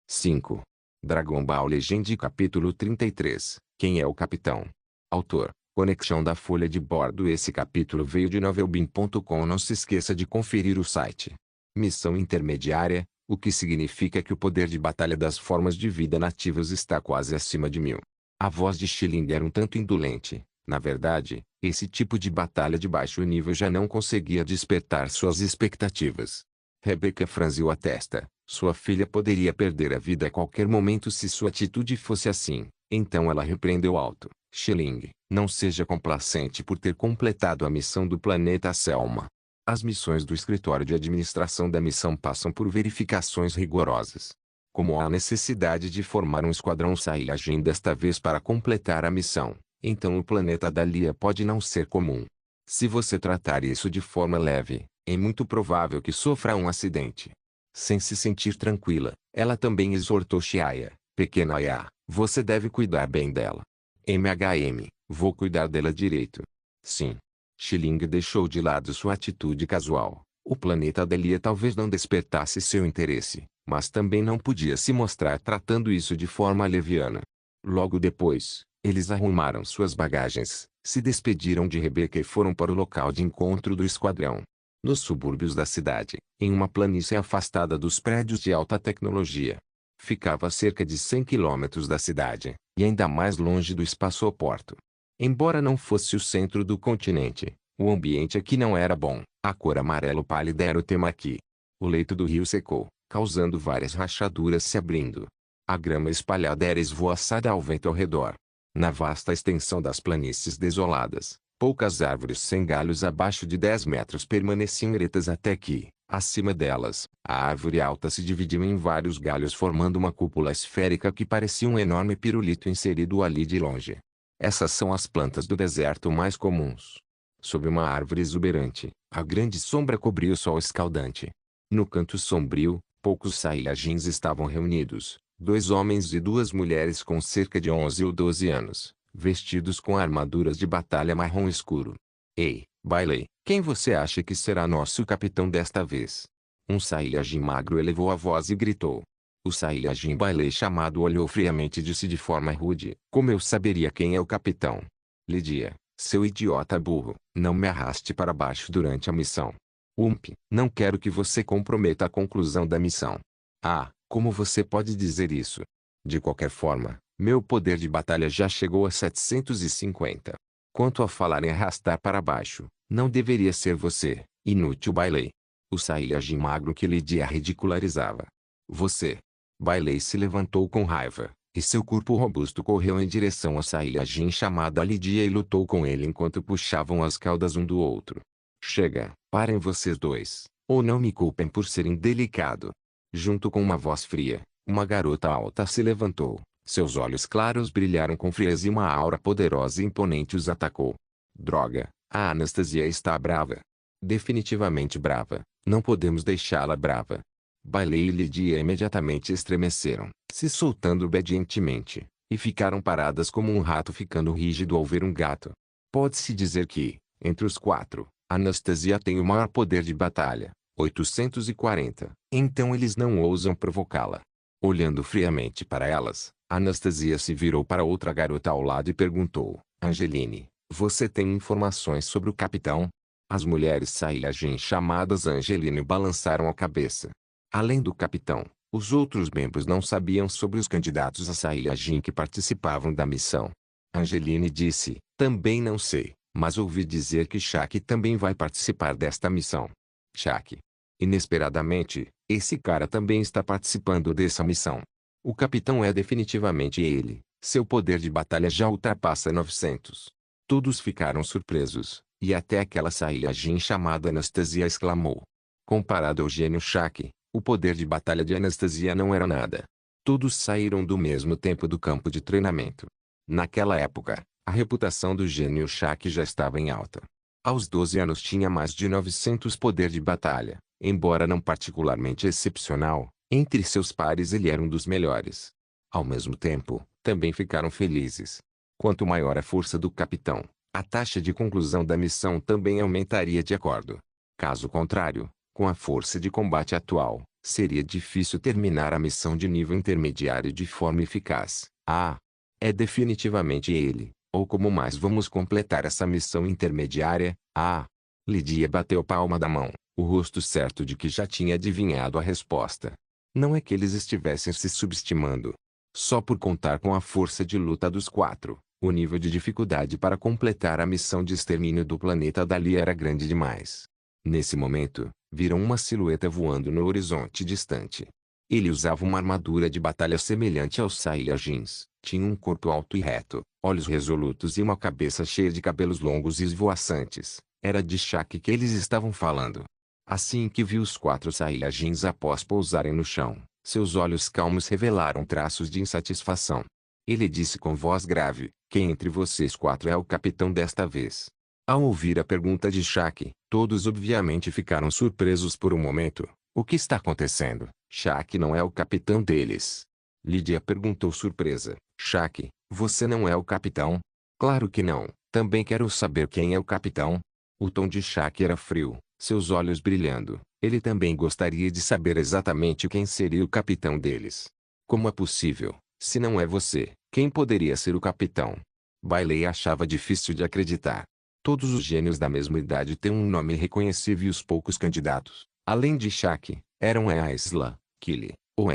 5. Dragon Ball Legend capítulo 33. Quem é o capitão? Autor. Conexão da folha de bordo. Esse capítulo veio de novelbean.com. Não se esqueça de conferir o site. Missão intermediária, o que significa que o poder de batalha das formas de vida nativas está quase acima de 1000. A voz de Xiling era um tanto indolente. Na verdade, esse tipo de batalha de baixo nível já não conseguia despertar suas expectativas. Rebecca franziu a testa. Sua filha poderia perder a vida a qualquer momento se sua atitude fosse assim. Então ela repreendeu alto. Xiling, não seja complacente por ter completado a missão do planeta Selma. As missões do escritório de administração da missão passam por verificações rigorosas. Como há necessidade de formar um esquadrão Saiyajin desta vez para completar a missão, então o planeta Dahlia pode não ser comum. Se você tratar isso de forma leve, é muito provável que sofra um acidente. Sem se sentir tranquila, ela também exortou Chiaya. Pequena Aya, você deve cuidar bem dela. Vou cuidar dela direito. Sim. Xiling deixou de lado sua atitude casual. O planeta Dahlia talvez não despertasse seu interesse, mas também não podia se mostrar tratando isso de forma leviana. Logo depois, eles arrumaram suas bagagens, se despediram de Rebecca e foram para o local de encontro do esquadrão. Nos subúrbios da cidade, em uma planície afastada dos prédios de alta tecnologia. Ficava a cerca de 100 quilômetros da cidade, e ainda mais longe do espaçoporto. Embora não fosse o centro do continente, o ambiente aqui não era bom. A cor amarelo pálida era o tema aqui. O leito do rio secou, causando várias rachaduras se abrindo. A grama espalhada era esvoaçada ao vento ao redor. Na vasta extensão das planícies desoladas, poucas árvores sem galhos abaixo de 10 metros permaneciam eretas até que, acima delas, a árvore alta se dividiu em vários galhos formando uma cúpula esférica que parecia um enorme pirulito inserido ali de longe. Essas são as plantas do deserto mais comuns. Sob uma árvore exuberante, a grande sombra cobria o sol escaldante. No canto sombrio, poucos Saiyajins estavam reunidos, 2 homens e 2 mulheres com cerca de 11 ou 12 anos, vestidos com armaduras de batalha marrom escuro. Ei, Bailey, quem você acha que será nosso capitão desta vez? Um Saiyajin magro elevou a voz e gritou. O Saiyajin Bailey chamado olhou friamente e disse de forma rude, como eu saberia quem é o capitão? Lydia, seu idiota burro, não me arraste para baixo durante a missão. Não quero que você comprometa a conclusão da missão. Ah, como você pode dizer isso? De qualquer forma, meu poder de batalha já chegou a 750. Quanto a falar em arrastar para baixo, não deveria ser você, inútil Bailey. O Saiyajin magro que Lydia ridicularizava. Você. Bailey se levantou com raiva, e seu corpo robusto correu em direção a Saiyajin chamada Lydia e lutou com ele enquanto puxavam as caudas um do outro. Chega, parem vocês dois, ou não me culpem por ser indelicado. Junto com uma voz fria, uma garota alta se levantou. Seus olhos claros brilharam com frieza e uma aura poderosa e imponente os atacou. Droga, a Anastasia está brava. Definitivamente brava, não podemos deixá-la brava. Bailey e Lydia imediatamente estremeceram, se soltando obedientemente, e ficaram paradas como um rato ficando rígido ao ver um gato. Pode-se dizer que, entre os 4, Anastasia tem o maior poder de batalha, 840, então eles não ousam provocá-la. Olhando friamente para elas, Anastasia se virou para outra garota ao lado e perguntou, Angeline, você tem informações sobre o capitão? As mulheres Saiyajin chamadas Angeline balançaram a cabeça. Além do capitão, os outros membros não sabiam sobre os candidatos a Saiyajin que participavam da missão. Angeline disse, também não sei, mas ouvi dizer que Shaq também vai participar desta missão. Shaq. Inesperadamente, esse cara também está participando dessa missão. O capitão é definitivamente ele, seu poder de batalha já ultrapassa 900. Todos ficaram surpresos, e até aquela Saiyajin chamada Anastasia exclamou. Comparado ao gênio Shaq, o poder de batalha de Anastasia não era nada. Todos saíram do mesmo tempo do campo de treinamento. Naquela época, a reputação do gênio Shaq já estava em alta. Aos 12 anos tinha mais de 900 poder de batalha, embora não particularmente excepcional, entre seus pares ele era um dos melhores. Ao mesmo tempo, também ficaram felizes. Quanto maior a força do capitão, a taxa de conclusão da missão também aumentaria de acordo. Caso contrário, com a força de combate atual, Seria difícil terminar a missão de nível intermediário de forma eficaz. Ah! É definitivamente ele. Ou como mais vamos completar essa missão intermediária? Ah! Lydia bateu palma da mão, o rosto certo de que já tinha adivinhado a resposta. Não é que eles estivessem se subestimando. Só por contar com a força de luta dos quatro, o nível de dificuldade para completar a missão de extermínio do planeta Dali era grande demais. Nesse momento, viram uma silhueta voando no horizonte distante. Ele usava uma armadura de batalha semelhante aos Saiyajins, tinha um corpo alto e reto, olhos resolutos e uma cabeça cheia de cabelos longos e esvoaçantes. Era de Shaq que eles estavam falando. Assim que viu os quatro Saiyajins após pousarem no chão, seus olhos calmos revelaram traços de insatisfação. Ele disse com voz grave: "Quem entre vocês quatro é o capitão desta vez?" Ao ouvir a pergunta de Shaq, todos obviamente ficaram surpresos por um momento. O que está acontecendo? Shaq não é o capitão deles. Lydia perguntou surpresa. Shaq, você não é o capitão? Claro que não. Também quero saber quem é o capitão. O tom de Shaq era frio, seus olhos brilhando. Ele também gostaria de saber exatamente quem seria o capitão deles. Como é possível? Se não é você, quem poderia ser o capitão? Bailey achava difícil de acreditar. Todos os gênios da mesma idade têm um nome reconhecível e os poucos candidatos, além de Shaq, eram Aisla, Killy, ou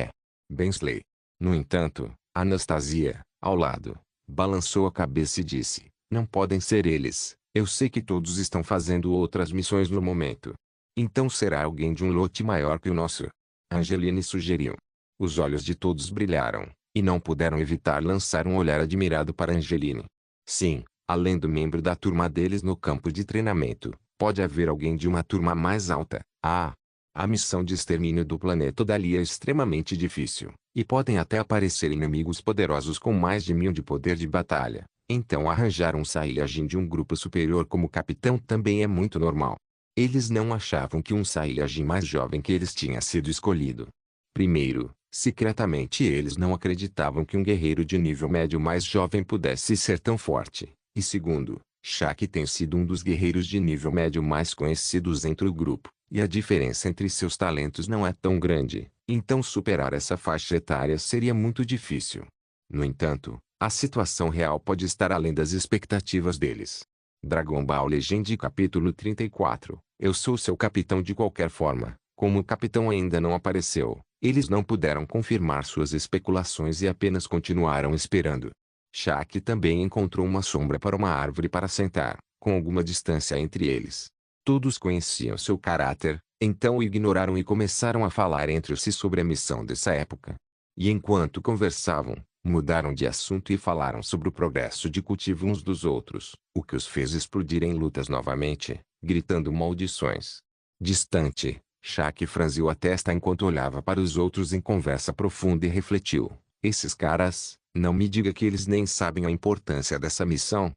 Bensley. No entanto, Anastasia, ao lado, balançou a cabeça e disse: "Não podem ser eles. Eu sei que todos estão fazendo outras missões no momento. Então será alguém de um lote maior que o nosso?" Angeline sugeriu. Os olhos de todos brilharam, e não puderam evitar lançar um olhar admirado para Angeline. Sim, além do membro da turma deles no campo de treinamento, pode haver alguém de uma turma mais alta. Ah! A missão de extermínio do planeta Dali é extremamente difícil, e podem até aparecer inimigos poderosos com mais de 1000 de poder de batalha. Então arranjar um Saiyajin de um grupo superior como capitão também é muito normal. Eles não achavam que um Saiyajin mais jovem que eles tinha sido escolhido. Primeiro, secretamente eles não acreditavam que um guerreiro de nível médio mais jovem pudesse ser tão forte. E segundo, Shaq tem sido um dos guerreiros de nível médio mais conhecidos entre o grupo, e a diferença entre seus talentos não é tão grande, então superar essa faixa etária seria muito difícil. No entanto, a situação real pode estar além das expectativas deles. Dragon Ball Legend capítulo 34. Eu sou seu capitão de qualquer forma. Como o capitão ainda não apareceu, eles não puderam confirmar suas especulações e apenas continuaram esperando. Shaq também encontrou uma sombra para uma árvore para sentar, com alguma distância entre eles. Todos conheciam seu caráter, então o ignoraram e começaram a falar entre si sobre a missão dessa época. E enquanto conversavam, mudaram de assunto e falaram sobre o progresso de cultivo uns dos outros, o que os fez explodir em lutas novamente, gritando maldições. Distante, Shaq franziu a testa enquanto olhava para os outros em conversa profunda e refletiu: esses caras, não me diga que eles nem sabem a importância dessa missão.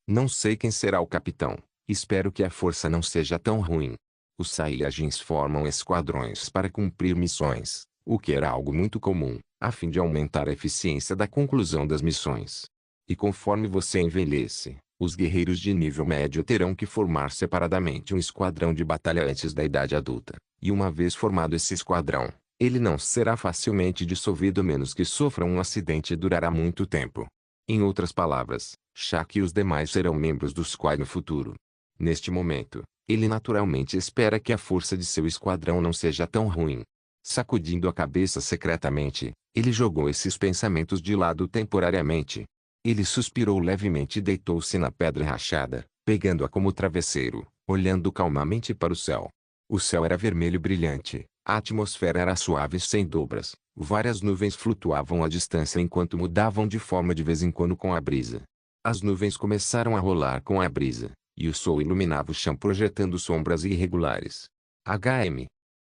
Não sei quem será o capitão. Espero que a força não seja tão ruim. Os Saiyajins formam esquadrões para cumprir missões, o que era algo muito comum, a fim de aumentar a eficiência da conclusão das missões. E conforme você envelhece, os guerreiros de nível médio terão que formar separadamente um esquadrão de batalha antes da idade adulta. E uma vez formado esse esquadrão, ele não será facilmente dissolvido a menos que sofra um acidente e durará muito tempo. Em outras palavras, Shaq e os demais serão membros do Squad no futuro. Neste momento, ele naturalmente espera que a força de seu esquadrão não seja tão ruim. Sacudindo a cabeça secretamente, ele jogou esses pensamentos de lado temporariamente. Ele suspirou levemente e deitou-se na pedra rachada, pegando-a como travesseiro, olhando calmamente para o céu. O céu era vermelho brilhante, a atmosfera era suave sem dobras, várias nuvens flutuavam à distância enquanto mudavam de forma de vez em quando com a brisa. As nuvens começaram a rolar com a brisa, e o sol iluminava o chão projetando sombras irregulares.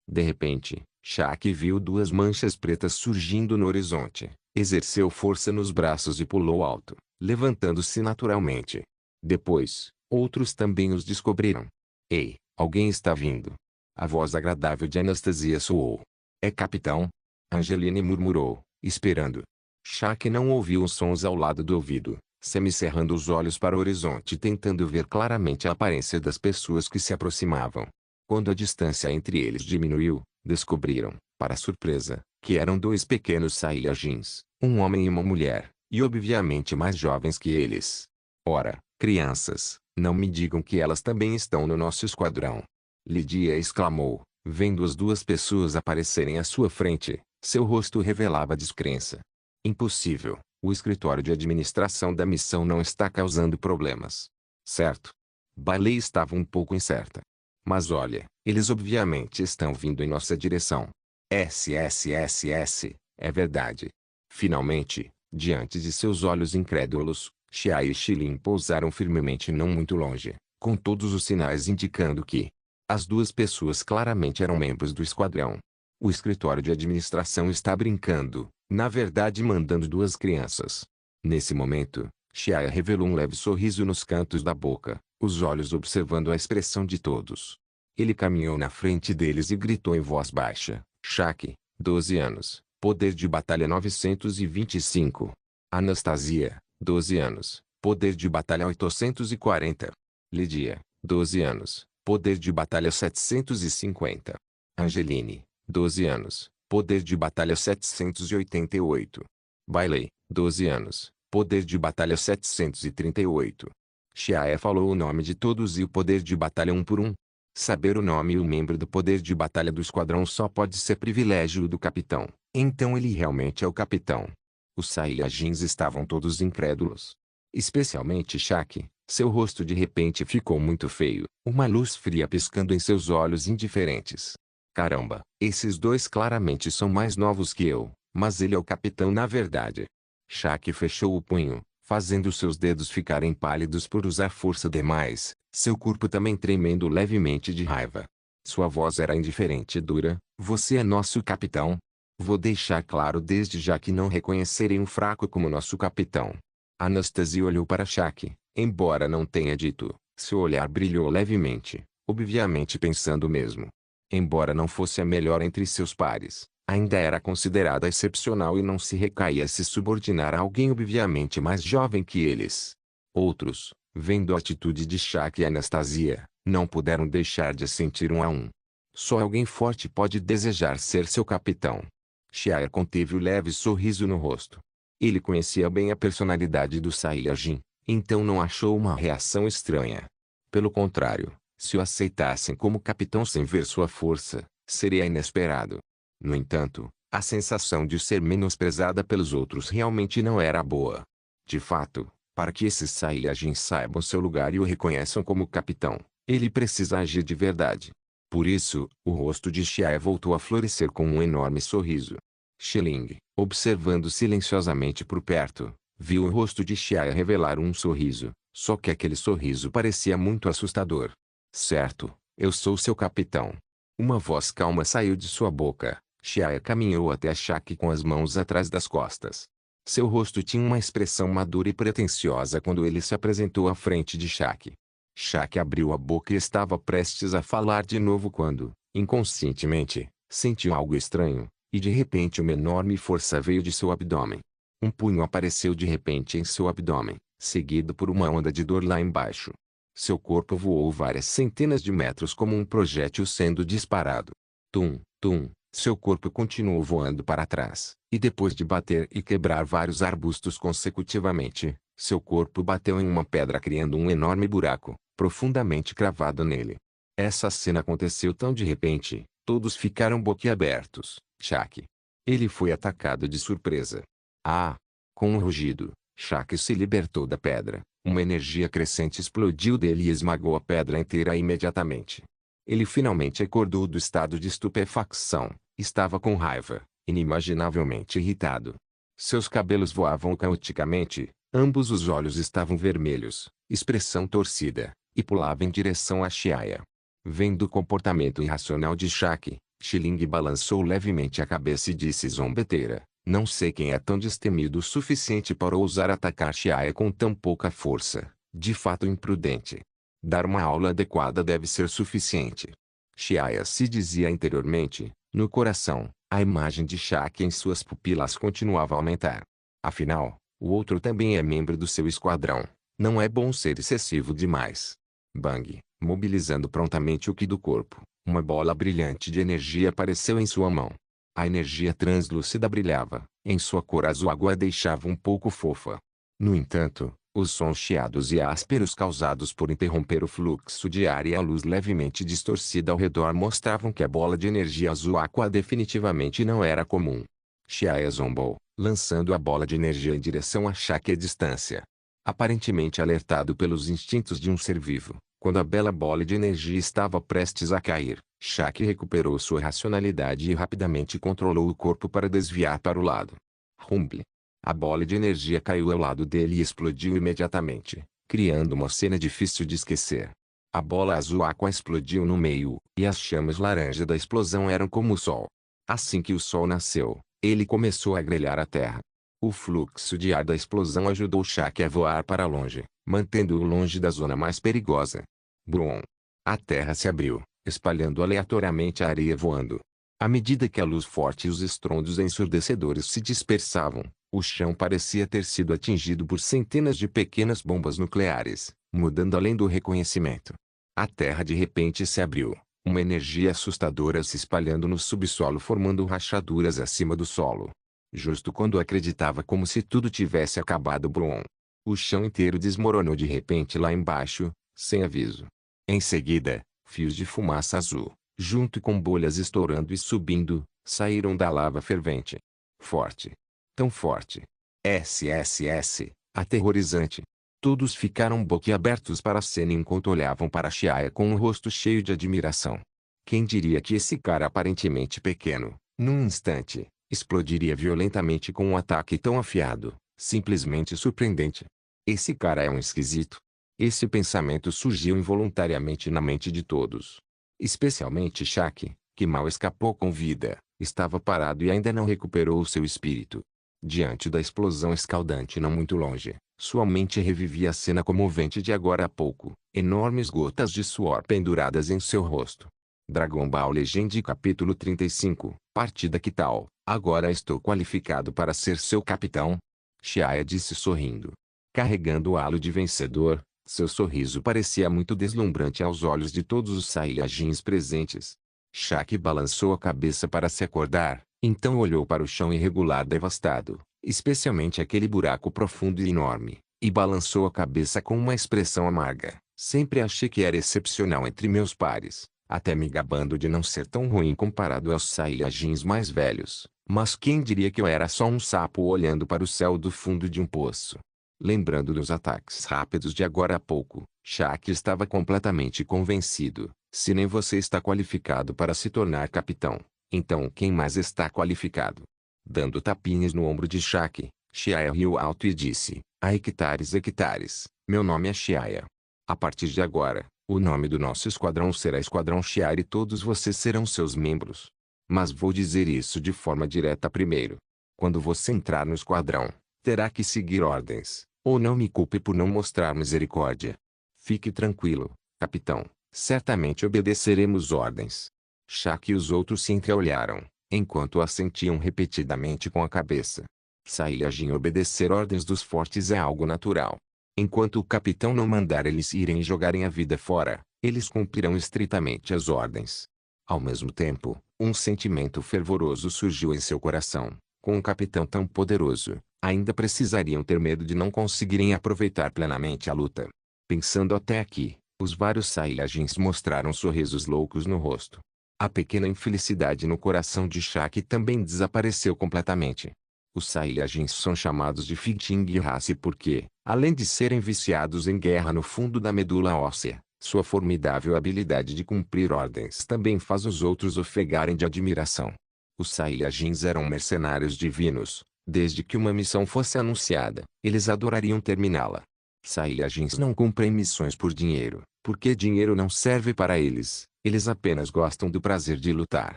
De repente, Shaq viu duas manchas pretas surgindo no horizonte, exerceu força nos braços e pulou alto, levantando-se naturalmente. Depois, outros também os descobriram. Ei, alguém está vindo. A voz agradável de Anastasia soou. É capitão? Angeline murmurou, esperando. Shaq não ouviu os sons ao lado do ouvido, semicerrando os olhos para o horizonte tentando ver claramente a aparência das pessoas que se aproximavam. Quando a distância entre eles diminuiu, descobriram, para surpresa, que eram dois pequenos Saiyajins, um homem e uma mulher, e obviamente mais jovens que eles. Ora, crianças, não me digam que elas também estão no nosso esquadrão. Lydia exclamou, vendo as duas pessoas aparecerem à sua frente. Seu rosto revelava descrença. Impossível, o escritório de administração da missão não está causando problemas. Certo? Bailey estava um pouco incerta. Mas olha, eles obviamente estão vindo em nossa direção. SSSS, é verdade. Finalmente, diante de seus olhos incrédulos, Xia e Xilin pousaram firmemente não muito longe, com todos os sinais indicando que as duas pessoas claramente eram membros do esquadrão. O escritório de administração está brincando, na verdade mandando duas crianças. Nesse momento, Xia revelou um leve sorriso nos cantos da boca, os olhos observando a expressão de todos. Ele caminhou na frente deles e gritou em voz baixa, Shaq, 12 anos, poder de batalha 925. Anastasia, 12 anos, poder de batalha 840. Lydia, 12 anos, poder de batalha 750. Angeline, 12 anos, poder de batalha 788. Bailey, 12 anos, poder de batalha 738. Xia falou o nome de todos e o poder de batalha um por um. Saber o nome e o membro do poder de batalha do esquadrão só pode ser privilégio do capitão. Então ele realmente é o capitão. Os Saiyajins estavam todos incrédulos. Especialmente Shaq. Seu rosto de repente ficou muito feio, uma luz fria piscando em seus olhos indiferentes. Caramba, esses dois claramente são mais novos que eu, mas ele é o capitão na verdade. Shaq fechou o punho, fazendo seus dedos ficarem pálidos por usar força demais, seu corpo também tremendo levemente de raiva. Sua voz era indiferente e dura, você é nosso capitão? Vou deixar claro desde já que não reconhecerei um fraco como nosso capitão. Anastasia olhou para Shaq, embora não tenha dito, seu olhar brilhou levemente, obviamente pensando o mesmo. Embora não fosse a melhor entre seus pares, ainda era considerada excepcional e não se recaía a se subordinar a alguém obviamente mais jovem que eles. Outros, vendo a atitude de Shaq e Anastasia, não puderam deixar de sentir um a um. Só alguém forte pode desejar ser seu capitão. Shia conteve o leve sorriso no rosto. Ele conhecia bem a personalidade do Saiyajin, então não achou uma reação estranha. Pelo contrário, se o aceitassem como capitão sem ver sua força, seria inesperado. No entanto, a sensação de ser menosprezada pelos outros realmente não era boa. De fato, para que esses Saiyajins saibam seu lugar e o reconheçam como capitão, ele precisa agir de verdade. Por isso, o rosto de Xia voltou a florescer com um enorme sorriso. Xiling, observando silenciosamente por perto, viu o rosto de Xia revelar um sorriso, só que aquele sorriso parecia muito assustador. Certo, eu sou seu capitão. Uma voz calma saiu de sua boca. Xia caminhou até a Shaq com as mãos atrás das costas. Seu rosto tinha uma expressão madura e pretensiosa quando ele se apresentou à frente de Shaq. Shaq abriu a boca e estava prestes a falar de novo quando, inconscientemente, sentiu algo estranho, e de repente uma enorme força veio de seu abdômen. Um punho apareceu de repente em seu abdômen, seguido por uma onda de dor lá embaixo. Seu corpo voou várias centenas de metros como um projétil sendo disparado. Tum, tum, seu corpo continuou voando para trás, e depois de bater e quebrar vários arbustos consecutivamente, seu corpo bateu em uma pedra criando um enorme buraco, profundamente cravado nele. Essa cena aconteceu tão de repente, todos ficaram boquiabertos. Shaq. Ele foi atacado de surpresa. Ah! Com um rugido, Shaq se libertou da pedra. Uma energia crescente explodiu dele e esmagou a pedra inteira imediatamente. Ele finalmente acordou do estado de estupefacção. Estava com raiva, inimaginavelmente irritado. Seus cabelos voavam caoticamente, ambos os olhos estavam vermelhos, expressão torcida, e pulava em direção a Xia. Vendo o comportamento irracional de Shaq, Xiling balançou levemente a cabeça e disse zombeteira, não sei quem é tão destemido o suficiente para ousar atacar Xia com tão pouca força, de fato imprudente. Dar uma aula adequada deve ser suficiente. Xia se dizia interiormente, no coração, a imagem de Shaq em suas pupilas continuava a aumentar. Afinal, o outro também é membro do seu esquadrão, não é bom ser excessivo demais. Bang, mobilizando prontamente o Ki do corpo. Uma bola brilhante de energia apareceu em sua mão. A energia translúcida brilhava, em sua cor azul água a deixava um pouco fofa. No entanto, os sons chiados e ásperos causados por interromper o fluxo de ar e a luz levemente distorcida ao redor mostravam que a bola de energia azul aqua definitivamente não era comum. Xiaia zombou, lançando a bola de energia em direção a Shaq à distância. Aparentemente alertado pelos instintos de um ser vivo, quando a bela bola de energia estava prestes a cair, Shaq recuperou sua racionalidade e rapidamente controlou o corpo para desviar para o lado. Rumble. A bola de energia caiu ao lado dele e explodiu imediatamente, criando uma cena difícil de esquecer. A bola azul aqua explodiu no meio, e as chamas laranja da explosão eram como o sol. Assim que o sol nasceu, ele começou a grelhar a terra. O fluxo de ar da explosão ajudou Shaq a voar para longe, mantendo-o longe da zona mais perigosa. Brum! A terra se abriu, espalhando aleatoriamente a areia voando. À medida que a luz forte e os estrondos ensurdecedores se dispersavam, o chão parecia ter sido atingido por centenas de pequenas bombas nucleares, mudando além do reconhecimento. A terra de repente se abriu, uma energia assustadora se espalhando no subsolo formando rachaduras acima do solo. Justo quando acreditava como se tudo tivesse acabado, Brum! O chão inteiro desmoronou de repente lá embaixo, sem aviso. Em seguida, fios de fumaça azul, junto com bolhas estourando e subindo, saíram da lava fervente. Forte. Tão forte. SSS, aterrorizante. Todos ficaram boquiabertos para a cena enquanto olhavam para Xiaia com o rosto cheio de admiração. Quem diria que esse cara aparentemente pequeno, num instante, explodiria violentamente com um ataque tão afiado, simplesmente surpreendente. Esse cara é um esquisito. Esse pensamento surgiu involuntariamente na mente de todos. Especialmente Shaq, que mal escapou com vida, estava parado e ainda não recuperou o seu espírito. Diante da explosão escaldante não muito longe, sua mente revivia a cena comovente de agora há pouco, enormes gotas de suor penduradas em seu rosto. Dragon Ball Legend capítulo 35, partida que tal, agora estou qualificado para ser seu capitão? Xiaia disse sorrindo. Carregando o halo de vencedor, seu sorriso parecia muito deslumbrante aos olhos de todos os Saiyajins presentes. Shaq balançou a cabeça para se acordar, então olhou para o chão irregular devastado, especialmente aquele buraco profundo e enorme, e balançou a cabeça com uma expressão amarga. Sempre achei que era excepcional entre meus pares, até me gabando de não ser tão ruim comparado aos Saiyajins mais velhos, mas quem diria que eu era só um sapo olhando para o céu do fundo de um poço. Lembrando dos ataques rápidos de agora há pouco, Shaq estava completamente convencido. Se nem você está qualificado para se tornar capitão, então quem mais está qualificado? Dando tapinhas no ombro de Shaq, Xiaia riu alto e disse, a hectares hectares, meu nome é Xiaia. A partir de agora, o nome do nosso esquadrão será Esquadrão Xiaia e todos vocês serão seus membros. Mas vou dizer isso de forma direta primeiro. Quando você entrar no esquadrão, terá que seguir ordens, ou não me culpe por não mostrar misericórdia. Fique tranquilo, capitão. Certamente obedeceremos ordens. Shaq e os outros se entreolharam, enquanto assentiam repetidamente com a cabeça. Saiyajin obedecer ordens dos fortes é algo natural. Enquanto o capitão não mandar eles irem e jogarem a vida fora, eles cumprirão estritamente as ordens. Ao mesmo tempo, um sentimento fervoroso surgiu em seu coração. Com um capitão tão poderoso, ainda precisariam ter medo de não conseguirem aproveitar plenamente a luta. Pensando até aqui, os vários Saiyajins mostraram sorrisos loucos no rosto. A pequena infelicidade no coração de Shaq também desapareceu completamente. Os Saiyajins são chamados de Fighting Race porque, além de serem viciados em guerra no fundo da medula óssea, sua formidável habilidade de cumprir ordens também faz os outros ofegarem de admiração. Os Saiyajins eram mercenários divinos. Desde que uma missão fosse anunciada, eles adorariam terminá-la. Saiyajins não cumprem missões por dinheiro, porque dinheiro não serve para eles, eles apenas gostam do prazer de lutar.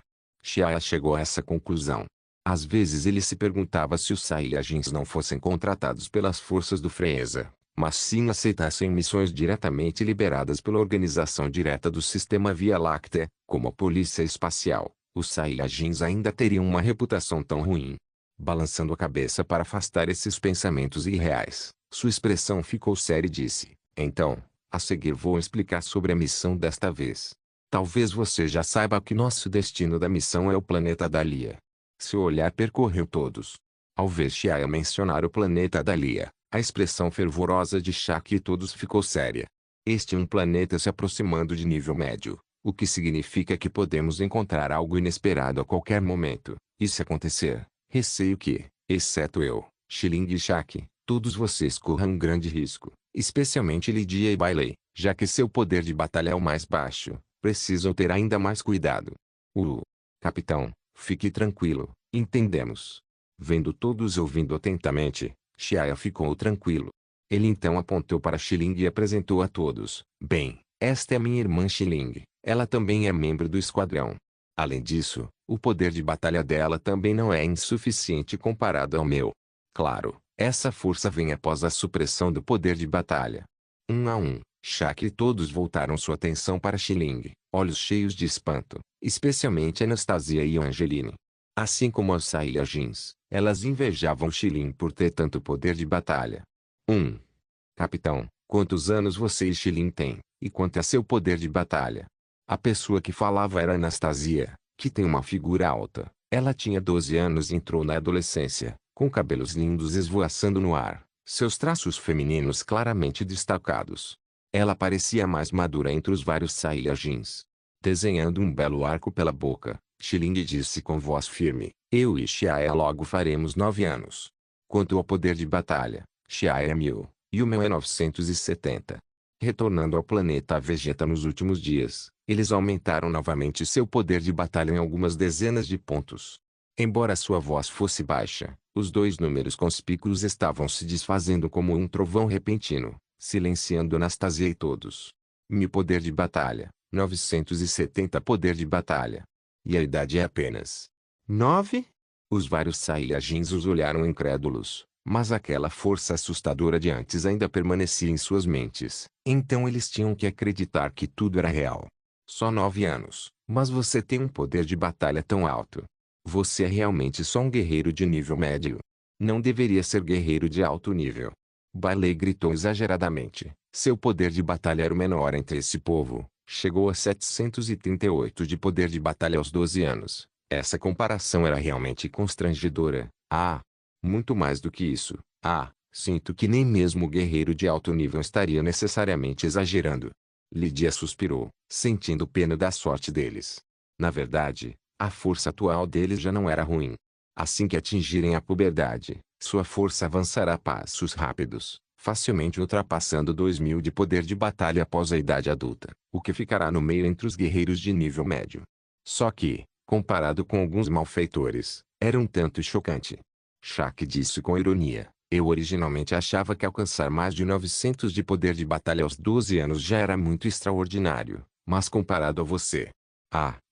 Xiaia chegou a essa conclusão. Às vezes ele se perguntava se os Saiyajins não fossem contratados pelas forças do Freeza, mas sim aceitassem missões diretamente liberadas pela organização direta do sistema Via Láctea, como a Polícia Espacial. Os Saiyajins ainda teriam uma reputação tão ruim. Balançando a cabeça para afastar esses pensamentos irreais, sua expressão ficou séria e disse, então, a seguir vou explicar sobre a missão desta vez. Talvez você já saiba que nosso destino da missão é o planeta Dalia. Seu olhar percorreu todos. Ao ver Xiaoya mencionar o planeta Dahlia, a expressão fervorosa de Shaq e todos ficou séria. Este é um planeta se aproximando de nível médio, o que significa que podemos encontrar algo inesperado a qualquer momento. E se acontecer, receio que, exceto eu, Xiling e Shaq, todos vocês corram um grande risco, especialmente Lydia e Bailey, já que seu poder de batalha é o mais baixo, precisam ter ainda mais cuidado. Capitão, fique tranquilo, entendemos. Vendo todos ouvindo atentamente, Xiaoya ficou tranquilo. Ele então apontou para Xiling e apresentou a todos. Bem, esta é minha irmã Xiling, ela também é membro do esquadrão. Além disso, o poder de batalha dela também não é insuficiente comparado ao meu. Claro, essa força vem após a supressão do poder de batalha. Um a um, Shaq e todos voltaram sua atenção para Xiling, olhos cheios de espanto, especialmente Anastasia e Angeline. Assim como as Saiyajins, elas invejavam Xiling por ter tanto poder de batalha. Capitão, quantos anos você e Xiling têm, e quanto é seu poder de batalha? A pessoa que falava era Anastasia, que tem uma figura alta. Ela tinha 12 anos e entrou na adolescência, com cabelos lindos esvoaçando no ar, seus traços femininos claramente destacados. Ela parecia mais madura entre os vários Saiyajins. Desenhando um belo arco pela boca, Xiling disse com voz firme, eu e Xiaoya logo faremos 9 anos. Quanto ao poder de batalha, Xiaoya é 1000, e o meu é 970. Retornando ao planeta Vegeta nos últimos dias, eles aumentaram novamente seu poder de batalha em algumas dezenas de pontos. Embora sua voz fosse baixa, os dois números conspícuos estavam se desfazendo como um trovão repentino, silenciando Anastasia e todos. Meu poder de batalha, 970 poder de batalha. E a idade é apenas 9? Os vários Saiyajins os olharam incrédulos, mas aquela força assustadora de antes ainda permanecia em suas mentes. Então eles tinham que acreditar que tudo era real. Só 9 anos, mas você tem um poder de batalha tão alto. Você é realmente só um guerreiro de nível médio. Não deveria ser guerreiro de alto nível. Bailey gritou exageradamente. Seu poder de batalha era o menor entre esse povo. Chegou a 738 de poder de batalha aos 12 anos. Essa comparação era realmente constrangedora. Muito mais do que isso. Sinto que nem mesmo o guerreiro de alto nível estaria necessariamente exagerando. Lydia suspirou, sentindo pena da sorte deles. Na verdade, a força atual deles já não era ruim. Assim que atingirem a puberdade, sua força avançará a passos rápidos, facilmente ultrapassando 2000 de poder de batalha após a idade adulta, o que ficará no meio entre os guerreiros de nível médio. Só que, comparado com alguns malfeitores, era um tanto chocante. Shaq disse com ironia, eu originalmente achava que alcançar mais de 900 de poder de batalha aos 12 anos já era muito extraordinário, mas comparado a você...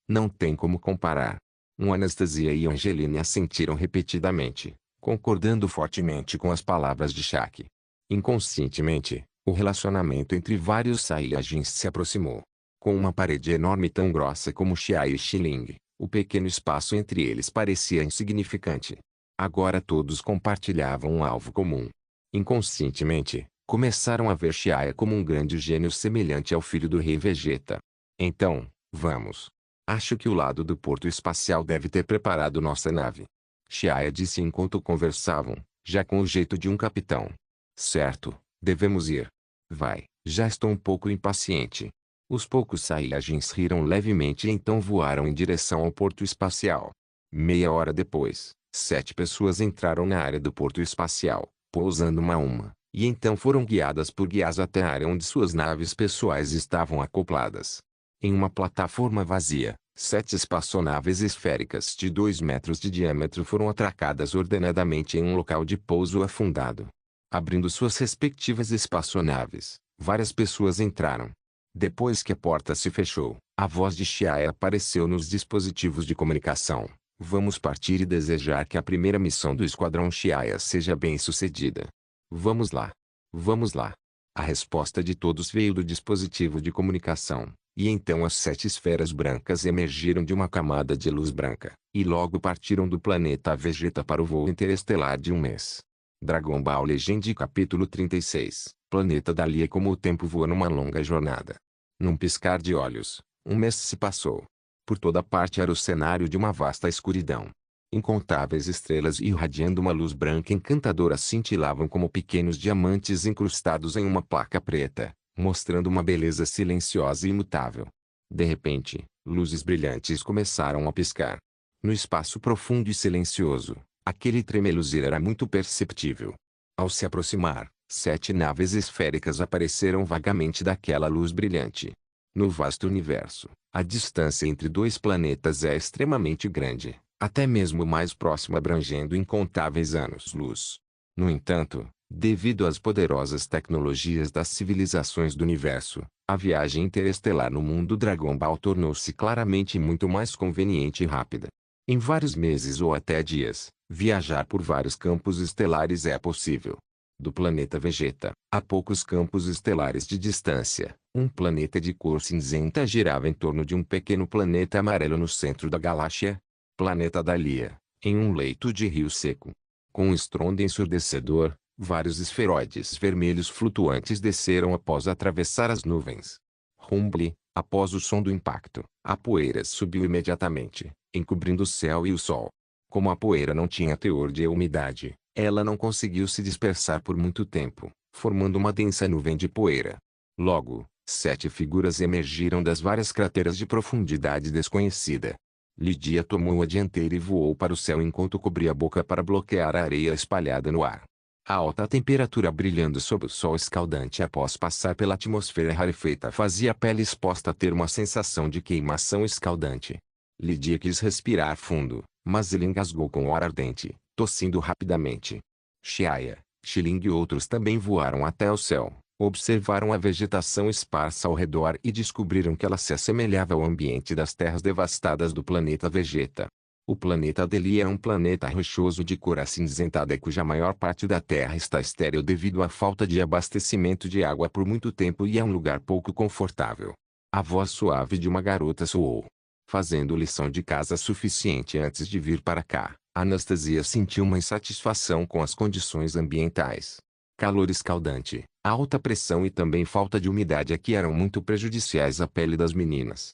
não tem como comparar. Anastasia e Angeline assentiram repetidamente, concordando fortemente com as palavras de Shaq. Inconscientemente, o relacionamento entre vários Saiyajins se aproximou. Com uma parede enorme tão grossa como Xiaoya e Xiling, o pequeno espaço entre eles parecia insignificante. Agora todos compartilhavam um alvo comum. Inconscientemente, começaram a ver Xiaoya como um grande gênio semelhante ao filho do rei Vegeta. Então, vamos. Acho que o lado do porto espacial deve ter preparado nossa nave. Xiaoya disse enquanto conversavam, já com o jeito de um capitão. Certo, devemos ir. Vai, já estou um pouco impaciente. Os poucos Saiyajins riram levemente e então voaram em direção ao porto espacial. Meia hora depois, 7 pessoas entraram na área do porto espacial, pousando uma a uma, e então foram guiadas por guias até a área onde suas naves pessoais estavam acopladas. Em uma plataforma vazia, 7 espaçonaves esféricas de 2 metros de diâmetro foram atracadas ordenadamente em um local de pouso afundado. Abrindo suas respectivas espaçonaves, várias pessoas entraram. Depois que a porta se fechou, a voz de Xiaoya apareceu nos dispositivos de comunicação. Vamos partir e desejar que a primeira missão do Esquadrão Xiaoya seja bem-sucedida. Vamos lá. Vamos lá. A resposta de todos veio do dispositivo de comunicação, e então as 7 esferas brancas emergiram de uma camada de luz branca, e logo partiram do planeta Vegeta para o voo interestelar de um mês. Dragon Ball Legend capítulo 36, Planeta Dahlia. Como o tempo voa numa longa jornada. Num piscar de olhos, um mês se passou. Por toda parte era o cenário de uma vasta escuridão. Incontáveis estrelas irradiando uma luz branca encantadora cintilavam como pequenos diamantes incrustados em uma placa preta, mostrando uma beleza silenciosa e imutável. De repente, luzes brilhantes começaram a piscar. No espaço profundo e silencioso, aquele tremeluzir era muito perceptível. Ao se aproximar, 7 naves esféricas apareceram vagamente daquela luz brilhante. No vasto universo, a distância entre dois planetas é extremamente grande, até mesmo o mais próximo abrangendo incontáveis anos-luz. No entanto, devido às poderosas tecnologias das civilizações do universo, a viagem interestelar no mundo Dragon Ball tornou-se claramente muito mais conveniente e rápida. Em vários meses ou até dias, viajar por vários campos estelares é possível. Do planeta Vegeta, a poucos campos estelares de distância, um planeta de cor cinzenta girava em torno de um pequeno planeta amarelo no centro da galáxia. Planeta Dalia, em um leito de rio seco. Com um estrondo ensurdecedor, vários esferoides vermelhos flutuantes desceram após atravessar as nuvens. Rumble, após o som do impacto, a poeira subiu imediatamente, encobrindo o céu e o sol. Como a poeira não tinha teor de umidade, ela não conseguiu se dispersar por muito tempo, formando uma densa nuvem de poeira. Logo, 7 figuras emergiram das várias crateras de profundidade desconhecida. Lidia tomou a dianteira e voou para o céu enquanto cobria a boca para bloquear a areia espalhada no ar. A alta temperatura brilhando sob o sol escaldante após passar pela atmosfera rarefeita fazia a pele exposta ter uma sensação de queimação escaldante. Lidia quis respirar fundo, mas ele engasgou com o ar ardente, tossindo rapidamente. Xiaia, Xiling e outros também voaram até o céu, observaram a vegetação esparsa ao redor e descobriram que ela se assemelhava ao ambiente das terras devastadas do planeta Vegeta. O planeta Delia é um planeta rochoso de cor acinzentada cuja maior parte da terra está estéril devido à falta de abastecimento de água por muito tempo e é um lugar pouco confortável. A voz suave de uma garota soou. Fazendo lição de casa suficiente antes de vir para cá, Anastasia sentiu uma insatisfação com as condições ambientais. Calor escaldante, alta pressão e também falta de umidade aqui eram muito prejudiciais à pele das meninas.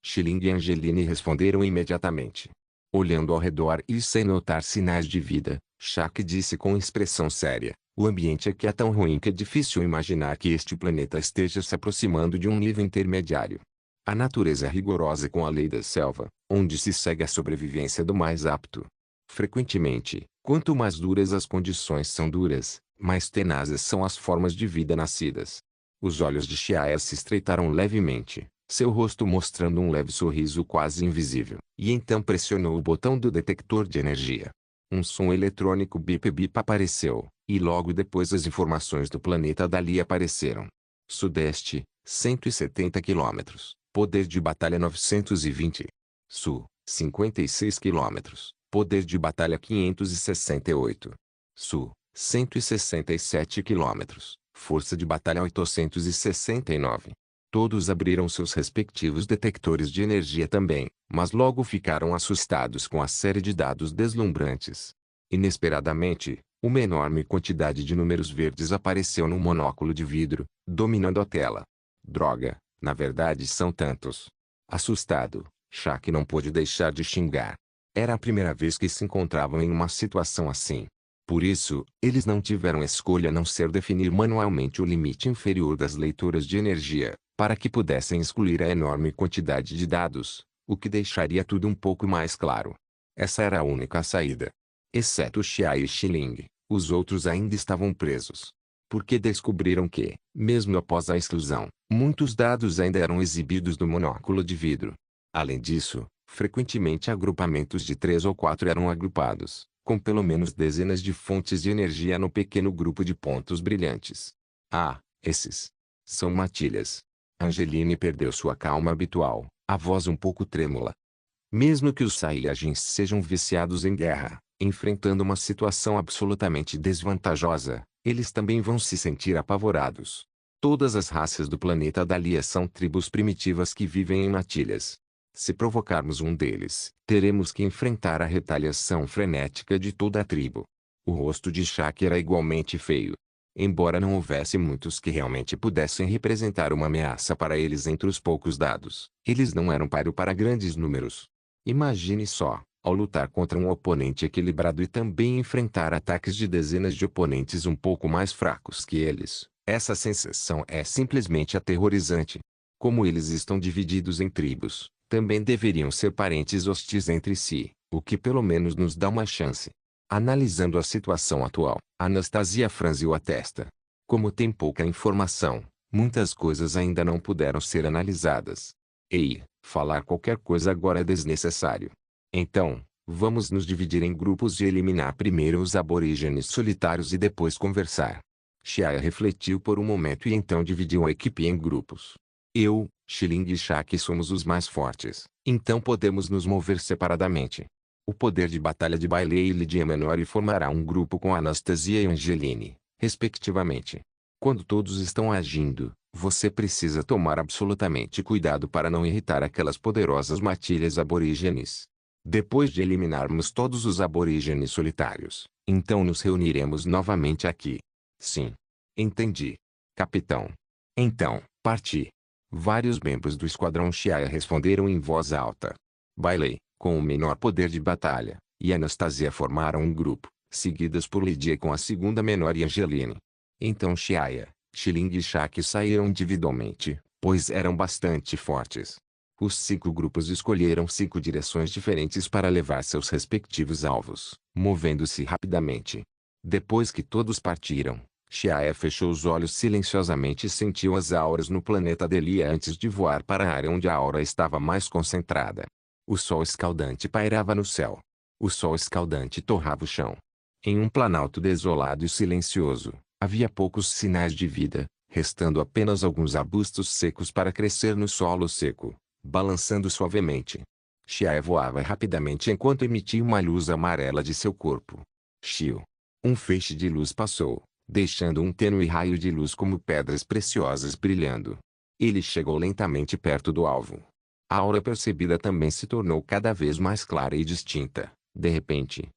Xiling e Angeline responderam imediatamente. Olhando ao redor e sem notar sinais de vida, Shaq disse com expressão séria: o ambiente aqui é tão ruim que é difícil imaginar que este planeta esteja se aproximando de um nível intermediário. A natureza é rigorosa com a lei da selva, onde se segue a sobrevivência do mais apto. Frequentemente, quanto mais duras as condições são duras, mais tenazes são as formas de vida nascidas. Os olhos de Xiaia se estreitaram levemente, seu rosto mostrando um leve sorriso quase invisível, e então pressionou o botão do detector de energia. Um som eletrônico bip-bip apareceu, e logo depois as informações do planeta Dali apareceram. Sudeste, 170 km. Poder de batalha 920. Sul, 56 km. Poder de batalha 568. Sul, 167 km. Força de batalha 869. Todos abriram seus respectivos detectores de energia também, mas logo ficaram assustados com a série de dados deslumbrantes. Inesperadamente, uma enorme quantidade de números verdes apareceu no monóculo de vidro, dominando a tela. Droga, na verdade são tantos. Assustado, Shaq não pôde deixar de xingar. Era a primeira vez que se encontravam em uma situação assim. Por isso, eles não tiveram escolha a não ser definir manualmente o limite inferior das leituras de energia, para que pudessem excluir a enorme quantidade de dados, o que deixaria tudo um pouco mais claro. Essa era a única saída. Exceto Xia e Xiling, os outros ainda estavam presos. Porque descobriram que, mesmo após a exclusão, muitos dados ainda eram exibidos no monóculo de vidro. Além disso, frequentemente agrupamentos de 3 ou 4 eram agrupados, com pelo menos dezenas de fontes de energia no pequeno grupo de pontos brilhantes. Ah, esses são matilhas. Angeline perdeu sua calma habitual, a voz um pouco trêmula. Mesmo que os Saiyajins sejam viciados em guerra, enfrentando uma situação absolutamente desvantajosa, eles também vão se sentir apavorados. Todas as raças do planeta Dalia são tribos primitivas que vivem em matilhas. Se provocarmos um deles, teremos que enfrentar a retaliação frenética de toda a tribo. O rosto de Shaq era igualmente feio. Embora não houvesse muitos que realmente pudessem representar uma ameaça para eles entre os poucos dados, eles não eram páreo para grandes números. Imagine só, Ao lutar contra um oponente equilibrado e também enfrentar ataques de dezenas de oponentes um pouco mais fracos que eles, essa sensação é simplesmente aterrorizante. Como eles estão divididos em tribos, também deveriam ser parentes hostis entre si, o que pelo menos nos dá uma chance. Analisando a situação atual, Anastasia franziu a testa. Como tem pouca informação, muitas coisas ainda não puderam ser analisadas. Ei, falar qualquer coisa agora é desnecessário. Então, vamos nos dividir em grupos e eliminar primeiro os aborígenes solitários e depois conversar. Xiaya refletiu por um momento e então dividiu a equipe em grupos. Eu, Xiling e Shaki somos os mais fortes, então podemos nos mover separadamente. O poder de batalha de Bailey e Lydia é menor e formará um grupo com Anastasia e Angeline, respectivamente. Quando todos estão agindo, você precisa tomar absolutamente cuidado para não irritar aquelas poderosas matilhas aborígenes. Depois de eliminarmos todos os aborígenes solitários, então nos reuniremos novamente aqui. Sim. Entendi. Capitão. Então, parti. Vários membros do esquadrão Xiaya responderam em voz alta. Bailey, com o menor poder de batalha, e Anastasia formaram um grupo, seguidas por Lydia com a segunda menor e Angeline. Então Xiaya, Xiling e Shaki saíram individualmente, pois eram bastante fortes. Os 5 grupos escolheram 5 direções diferentes para levar seus respectivos alvos, movendo-se rapidamente. Depois que todos partiram, Xiaya fechou os olhos silenciosamente e sentiu as auras no planeta Delia antes de voar para a área onde a aura estava mais concentrada. O sol escaldante pairava no céu. O sol escaldante torrava o chão. Em um planalto desolado e silencioso, havia poucos sinais de vida, restando apenas alguns arbustos secos para crescer no solo seco, balançando suavemente. Xiaya voava rapidamente enquanto emitia uma luz amarela de seu corpo. Xiu. Um feixe de luz passou, deixando um tênue raio de luz como pedras preciosas brilhando. Ele chegou lentamente perto do alvo. A aura percebida também se tornou cada vez mais clara e distinta. De repente,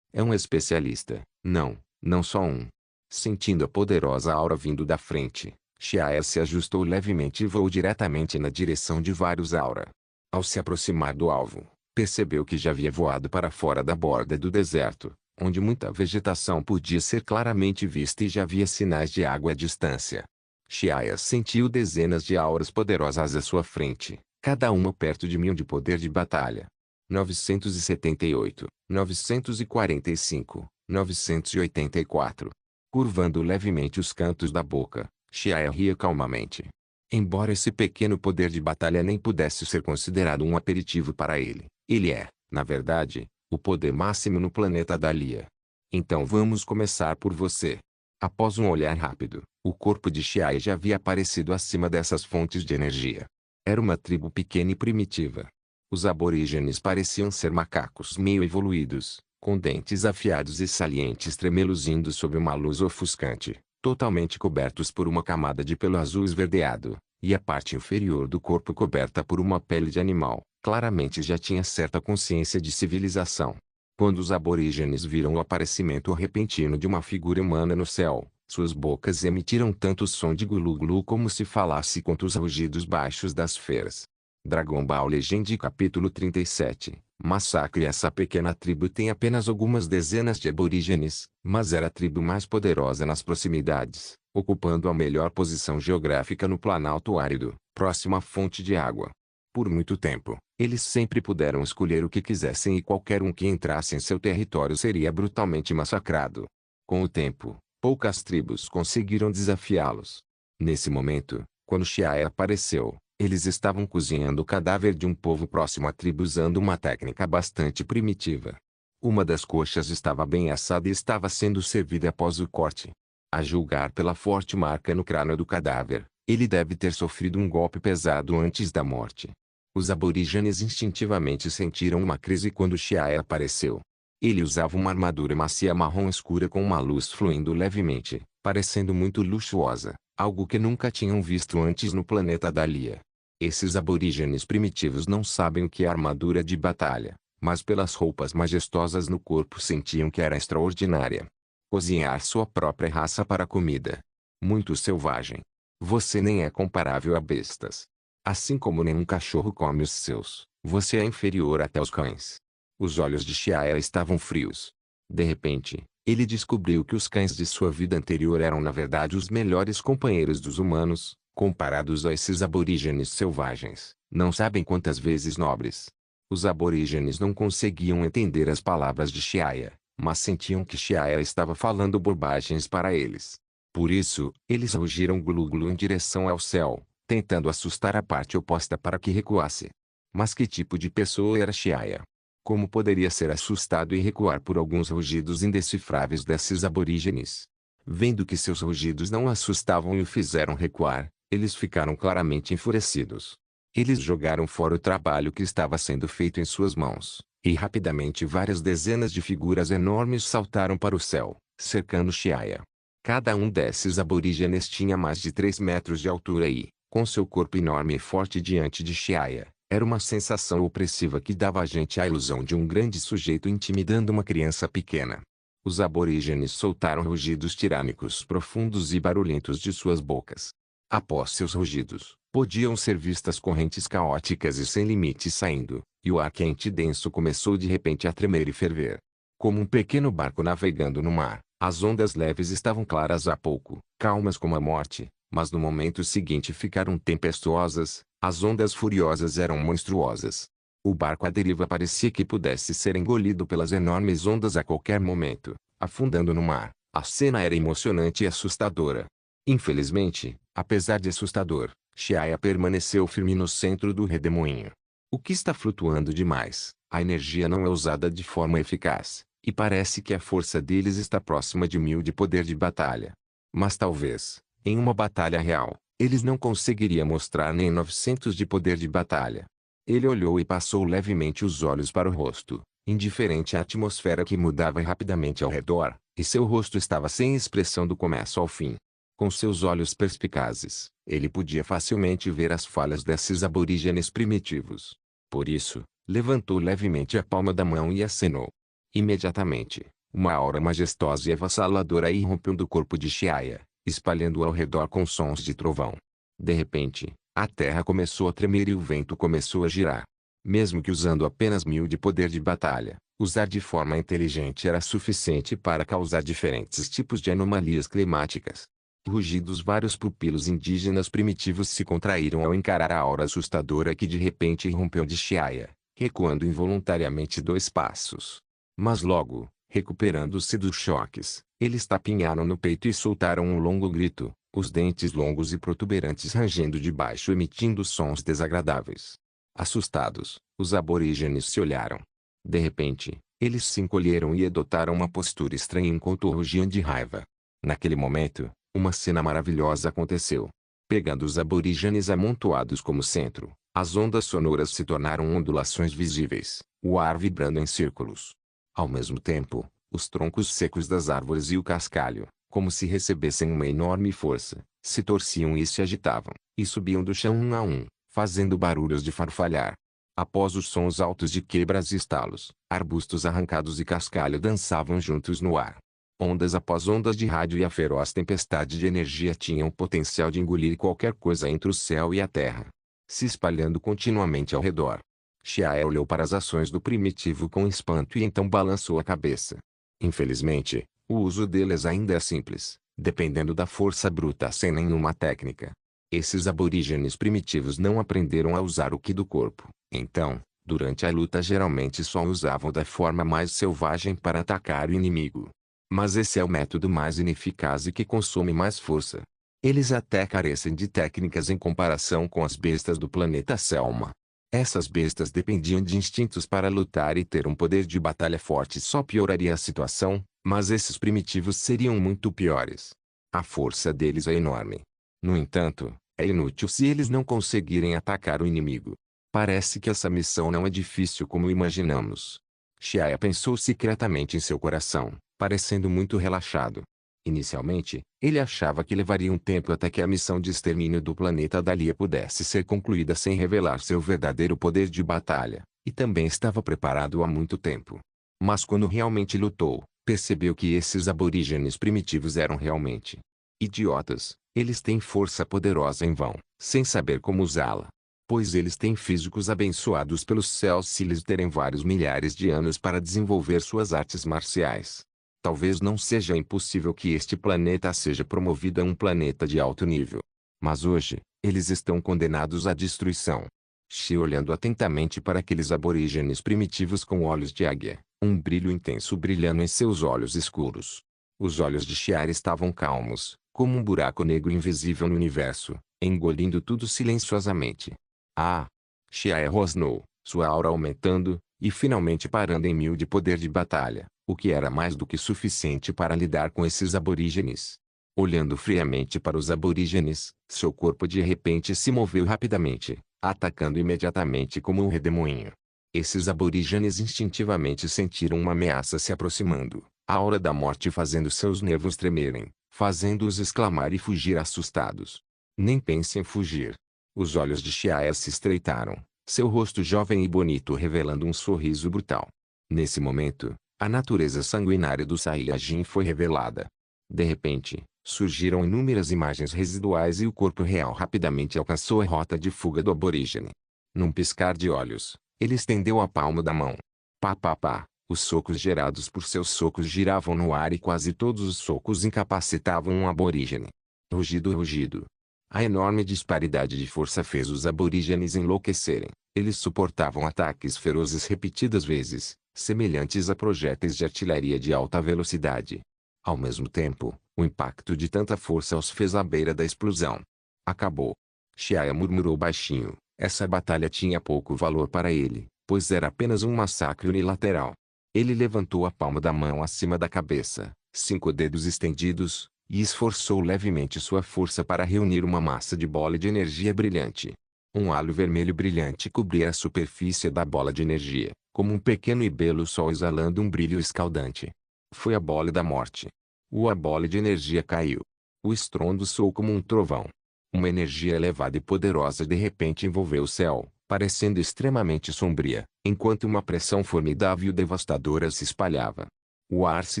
é um especialista. Não só um. Sentindo a poderosa aura vindo da frente, Xiaya se ajustou levemente e voou diretamente na direção de vários aura. Ao se aproximar do alvo, percebeu que já havia voado para fora da borda do deserto, onde muita vegetação podia ser claramente vista e já havia sinais de água à distância. Xiaya sentiu dezenas de auras poderosas à sua frente, cada uma perto de 1000 de poder de batalha. 978, 945, 984. Curvando levemente os cantos da boca, Xiaya ria calmamente. Embora esse pequeno poder de batalha nem pudesse ser considerado um aperitivo para ele, ele é, na verdade, o poder máximo no planeta Dalia. Então vamos começar por você. Após um olhar rápido, o corpo de Xiaya já havia aparecido acima dessas fontes de energia. Era uma tribo pequena e primitiva. Os aborígenes pareciam ser macacos meio evoluídos, com dentes afiados e salientes tremeluzindo sob uma luz ofuscante, totalmente cobertos por uma camada de pelo azul esverdeado, e a parte inferior do corpo coberta por uma pele de animal. Claramente já tinha certa consciência de civilização. Quando os aborígenes viram o aparecimento repentino de uma figura humana no céu, suas bocas emitiram tanto som de glu-glu como se falasse contra os rugidos baixos das feras. Dragon Ball Legend capítulo 37 Massacre. Essa pequena tribo tem apenas algumas dezenas de aborígenes, mas era a tribo mais poderosa nas proximidades, ocupando a melhor posição geográfica no planalto árido, próximo à fonte de água. Por muito tempo, eles sempre puderam escolher o que quisessem e qualquer um que entrasse em seu território seria brutalmente massacrado. Com o tempo, poucas tribos conseguiram desafiá-los. Nesse momento, quando Xiaya apareceu, eles estavam cozinhando o cadáver de um povo próximo à tribo usando uma técnica bastante primitiva. Uma das coxas estava bem assada e estava sendo servida após o corte. A julgar pela forte marca no crânio do cadáver, ele deve ter sofrido um golpe pesado antes da morte. Os aborígenes instintivamente sentiram uma crise quando Xiaya apareceu. Ele usava uma armadura macia marrom escura com uma luz fluindo levemente, parecendo muito luxuosa, algo que nunca tinham visto antes no planeta Dalia. Esses aborígenes primitivos não sabem o que é armadura de batalha, mas pelas roupas majestosas no corpo sentiam que era extraordinária. Cozinhar sua própria raça para comida. Muito selvagem. Você nem é comparável a bestas. Assim como nenhum cachorro come os seus, você é inferior até aos cães. Os olhos de Shiaya estavam frios. De repente, ele descobriu que os cães de sua vida anterior eram na verdade os melhores companheiros dos humanos, comparados a esses aborígenes selvagens, não sabem quantas vezes nobres. Os aborígenes não conseguiam entender as palavras de Shiaya, mas sentiam que Shiaya estava falando bobagens para eles. Por isso, eles rugiram glu-glu em direção ao céu, tentando assustar a parte oposta para que recuasse. Mas que tipo de pessoa era Shiaya? Como poderia ser assustado e recuar por alguns rugidos indecifráveis desses aborígenes? Vendo que seus rugidos não o assustavam e o fizeram recuar, eles ficaram claramente enfurecidos. Eles jogaram fora o trabalho que estava sendo feito em suas mãos, e rapidamente várias dezenas de figuras enormes saltaram para o céu, cercando Shiaya. Cada um desses aborígenes tinha mais de 3 metros de altura e, com seu corpo enorme e forte diante de Shiaya, era uma sensação opressiva que dava a gente a ilusão de um grande sujeito intimidando uma criança pequena. Os aborígenes soltaram rugidos tirânicos profundos e barulhentos de suas bocas. Após seus rugidos, podiam ser vistas correntes caóticas e sem limites saindo, e o ar quente e denso começou de repente a tremer e ferver. Como um pequeno barco navegando no mar, as ondas leves estavam claras há pouco, calmas como a morte, mas no momento seguinte ficaram tempestuosas, as ondas furiosas eram monstruosas. O barco à deriva parecia que pudesse ser engolido pelas enormes ondas a qualquer momento, afundando no mar. A cena era emocionante e assustadora. Infelizmente, apesar de assustador, Shiaya permaneceu firme no centro do redemoinho. O que está flutuando demais, a energia não é usada de forma eficaz, e parece que a força deles está próxima de 1000 de poder de batalha. Mas talvez, em uma batalha real, eles não conseguiriam mostrar nem 900 de poder de batalha. Ele olhou e passou levemente os olhos para o rosto, indiferente à atmosfera que mudava rapidamente ao redor, e seu rosto estava sem expressão do começo ao fim. Com seus olhos perspicazes, ele podia facilmente ver as falhas desses aborígenes primitivos. Por isso, levantou levemente a palma da mão e acenou. Imediatamente, uma aura majestosa e avassaladora irrompeu do corpo de Shiaya, espalhando-o ao redor com sons de trovão. De repente, a terra começou a tremer e o vento começou a girar. Mesmo que usando apenas 1000 de poder de batalha, usar de forma inteligente era suficiente para causar diferentes tipos de anomalias climáticas. Rugidos vários pupilos indígenas primitivos se contraíram ao encarar a aura assustadora que de repente irrompeu de Shiaya, recuando involuntariamente 2 passos. Mas logo, recuperando-se dos choques, eles tapinharam no peito e soltaram um longo grito, os dentes longos e protuberantes rangendo de baixo emitindo sons desagradáveis. Assustados, os aborígenes se olharam. De repente, eles se encolheram e adotaram uma postura estranha enquanto rugiam de raiva. Naquele momento, uma cena maravilhosa aconteceu. Pegando os aborígenes amontoados como centro, as ondas sonoras se tornaram ondulações visíveis, o ar vibrando em círculos. Ao mesmo tempo, os troncos secos das árvores e o cascalho, como se recebessem uma enorme força, se torciam e se agitavam, e subiam do chão um a um, fazendo barulhos de farfalhar. Após os sons altos de quebras e estalos, arbustos arrancados e cascalho dançavam juntos no ar. Ondas após ondas de rádio e a feroz tempestade de energia tinham o potencial de engolir qualquer coisa entre o céu e a terra, se espalhando continuamente ao redor. Shiaya olhou para as ações do primitivo com espanto e então balançou a cabeça. Infelizmente, o uso deles ainda é simples, dependendo da força bruta sem nenhuma técnica. Esses aborígenes primitivos não aprenderam a usar o ki do corpo, então, durante a luta geralmente só usavam da forma mais selvagem para atacar o inimigo. Mas esse é o método mais ineficaz e que consome mais força. Eles até carecem de técnicas em comparação com as bestas do planeta Selma. Essas bestas dependiam de instintos para lutar e ter um poder de batalha forte só pioraria a situação, mas esses primitivos seriam muito piores. A força deles é enorme. No entanto, é inútil se eles não conseguirem atacar o inimigo. Parece que essa missão não é difícil como imaginamos. Shiaya pensou secretamente em seu coração, parecendo muito relaxado. Inicialmente, ele achava que levaria um tempo até que a missão de extermínio do planeta Dalia pudesse ser concluída sem revelar seu verdadeiro poder de batalha, e também estava preparado há muito tempo. Mas quando realmente lutou, percebeu que esses aborígenes primitivos eram realmente idiotas. Eles têm força poderosa em vão, sem saber como usá-la. pois eles têm físicos abençoados pelos céus se lhes terem vários milhares de anos para desenvolver suas artes marciais. Talvez não seja impossível que este planeta seja promovido a um planeta de alto nível. Mas hoje, eles estão condenados à destruição. Xi olhando atentamente para aqueles aborígenes primitivos com olhos de águia, um brilho intenso brilhando em seus olhos escuros. Os olhos de Xiar estavam calmos, como um buraco negro invisível no universo, engolindo tudo silenciosamente. Ah! Xiar rosnou, sua aura aumentando, e finalmente parando em 1000 de poder de batalha, o que era mais do que suficiente para lidar com esses aborígenes. Olhando friamente para os aborígenes, seu corpo de repente se moveu rapidamente, atacando imediatamente como um redemoinho. Esses aborígenes instintivamente sentiram uma ameaça se aproximando, a aura da morte fazendo seus nervos tremerem, fazendo-os exclamar e fugir assustados. Nem pense em fugir. Os olhos de Xiaia se estreitaram, seu rosto jovem e bonito revelando um sorriso brutal. Nesse momento, a natureza sanguinária do Saiyajin foi revelada. De repente, surgiram inúmeras imagens residuais e o corpo real rapidamente alcançou a rota de fuga do aborígene. Num piscar de olhos, ele estendeu a palma da mão. Pá pá pá, os socos gerados por seus socos giravam no ar e quase todos os socos incapacitavam um aborígene. Rugido, rugido. A enorme disparidade de força fez os aborígenes enlouquecerem. Eles suportavam ataques ferozes repetidas vezes, semelhantes a projéteis de artilharia de alta velocidade. Ao mesmo tempo, o impacto de tanta força os fez à beira da explosão. Acabou. Xiaia murmurou baixinho. Essa batalha tinha pouco valor para ele, pois era apenas um massacre unilateral. Ele levantou a palma da mão acima da cabeça, 5 dedos estendidos, e esforçou levemente sua força para reunir uma massa de bola de energia brilhante. Um halo vermelho brilhante cobria a superfície da bola de energia, como um pequeno e belo sol exalando um brilho escaldante. Foi a bola da morte. A bola de energia caiu. O estrondo soou como um trovão. Uma energia elevada e poderosa de repente envolveu o céu, parecendo extremamente sombria, enquanto uma pressão formidável e devastadora se espalhava. O ar se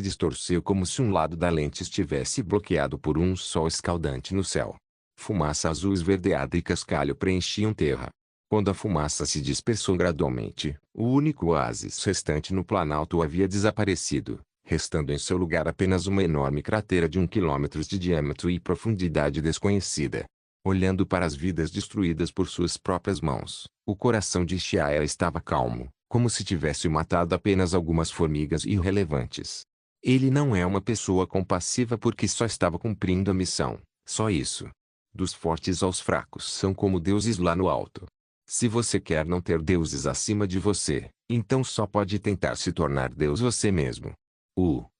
distorceu como se um lado da lente estivesse bloqueado por um sol escaldante no céu. Fumaça azul esverdeada e cascalho preenchiam terra. Quando a fumaça se dispersou gradualmente, o único oásis restante no planalto havia desaparecido, restando em seu lugar apenas uma enorme cratera de 1 quilômetro de diâmetro e profundidade desconhecida. Olhando para as vidas destruídas por suas próprias mãos, o coração de Xiaia estava calmo, como se tivesse matado apenas algumas formigas irrelevantes. Ele não é uma pessoa compassiva porque só estava cumprindo a missão, só isso. Dos fortes aos fracos são como deuses lá no alto. Se você quer não ter deuses acima de você, então só pode tentar se tornar Deus você mesmo.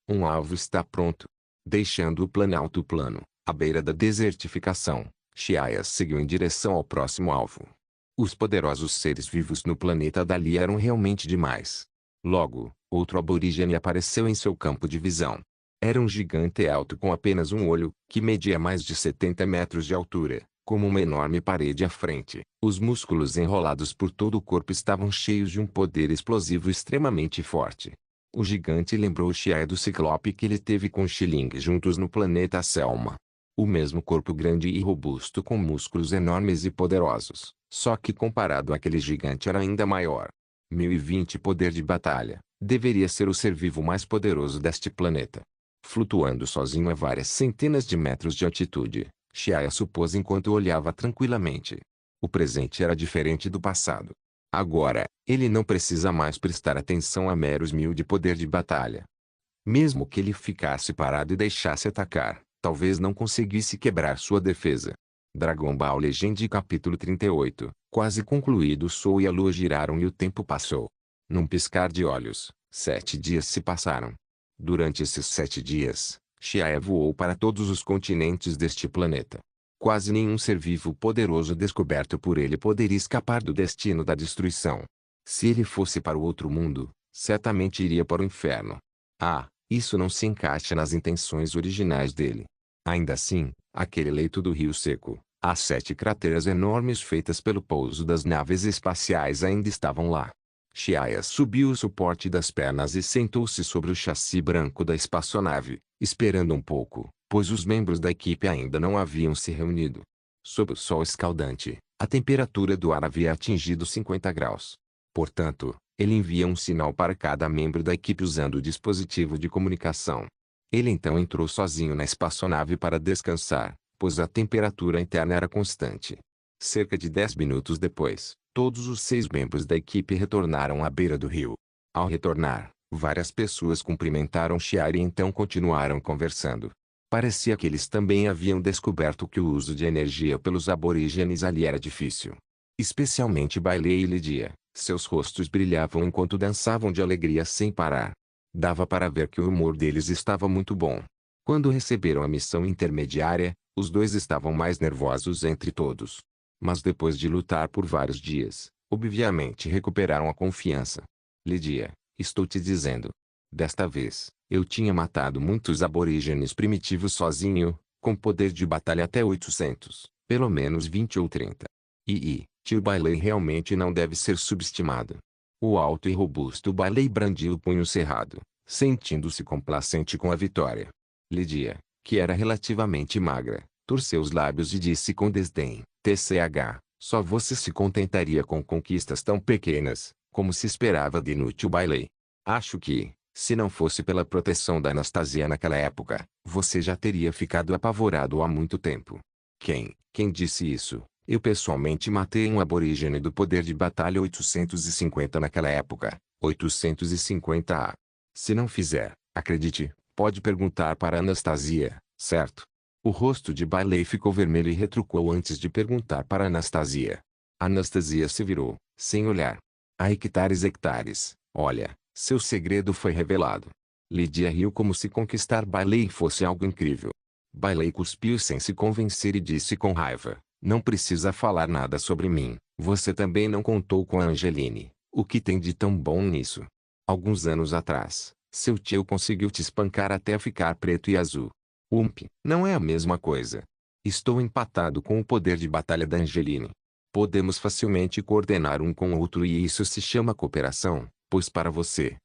Um alvo está pronto. Deixando o planalto plano, à beira da desertificação, Xiaia seguiu em direção ao próximo alvo. Os poderosos seres vivos no planeta dali eram realmente demais. Logo, outro aborígene apareceu em seu campo de visão. Era um gigante alto com apenas um olho, que media mais de 70 metros de altura, como uma enorme parede à frente. Os músculos enrolados por todo o corpo estavam cheios de um poder explosivo extremamente forte. O gigante lembrou Xiaia do ciclope que ele teve com Xiling juntos no planeta Selma. O mesmo corpo grande e robusto com músculos enormes e poderosos, só que comparado àquele gigante era ainda maior. 1020 poder de batalha, deveria ser o ser vivo mais poderoso deste planeta. Flutuando sozinho a várias centenas de metros de altitude, Xiaia supôs enquanto olhava tranquilamente. O presente era diferente do passado. Agora, ele não precisa mais prestar atenção a meros 1000 de poder de batalha. Mesmo que ele ficasse parado e deixasse atacar, talvez não conseguisse quebrar sua defesa. Dragon Ball Legend capítulo 38, quase concluído. O sol e a lua giraram e o tempo passou. Num piscar de olhos, 7 dias se passaram. Durante esses 7 dias, Xiaia voou para todos os continentes deste planeta. Quase nenhum ser vivo poderoso descoberto por ele poderia escapar do destino da destruição. Se ele fosse para o outro mundo, certamente iria para o inferno. Isso não se encaixa nas intenções originais dele. Ainda assim, aquele leito do rio seco, as 7 crateras enormes feitas pelo pouso das naves espaciais ainda estavam lá. Xiaia subiu o suporte das pernas e sentou-se sobre o chassi branco da espaçonave, esperando um pouco, pois os membros da equipe ainda não haviam se reunido. Sob o sol escaldante, A temperatura do ar havia atingido 50 graus. Portanto, ele envia um sinal para cada membro da equipe usando o dispositivo de comunicação. Ele então entrou sozinho na espaçonave para descansar, pois a temperatura interna era constante. Cerca de 10 minutos depois, todos os 6 membros da equipe retornaram à beira do rio. Ao retornar, várias pessoas cumprimentaram Shiare e então continuaram conversando. Parecia que eles também haviam descoberto que o uso de energia pelos aborígenes ali era difícil. Especialmente Bailey e Lydia, seus rostos brilhavam enquanto dançavam de alegria sem parar. Dava para ver que o humor deles estava muito bom. Quando receberam a missão intermediária, os dois estavam mais nervosos entre todos. Mas depois de lutar por vários dias, obviamente recuperaram a confiança. Lydia, estou te dizendo. Desta vez, eu tinha matado muitos aborígenes primitivos sozinho, com poder de batalha até 800, pelo menos 20 ou 30. Tio Bailey realmente não deve ser subestimado. O alto e robusto Bailey brandiu o punho cerrado, sentindo-se complacente com a vitória. Lydia, que era relativamente magra, torceu os lábios e disse com desdém, TCH, só você se contentaria com conquistas tão pequenas, como se esperava de inútil Bailey. Acho que, se não fosse pela proteção da Anastasia naquela época, você já teria ficado apavorado há muito tempo. Quem disse isso? Eu pessoalmente matei um aborígene do poder de batalha 850 naquela época, 850A. Se não fizer, acredite, pode perguntar para Anastasia, certo? O rosto de Bailey ficou vermelho e retrucou antes de perguntar para Anastasia. Anastasia se virou, sem olhar. Há hectares, olha, seu segredo foi revelado. Lydia riu como se conquistar Bailey fosse algo incrível. Bailey cuspiu sem se convencer e disse com raiva, não precisa falar nada sobre mim, você também não contou com a Angeline, o que tem de tão bom nisso? Alguns anos atrás, seu tio conseguiu te espancar até ficar preto e azul. Não é a mesma coisa. Estou empatado com o poder de batalha da Angeline. Podemos facilmente coordenar um com o outro e isso se chama cooperação, pois para você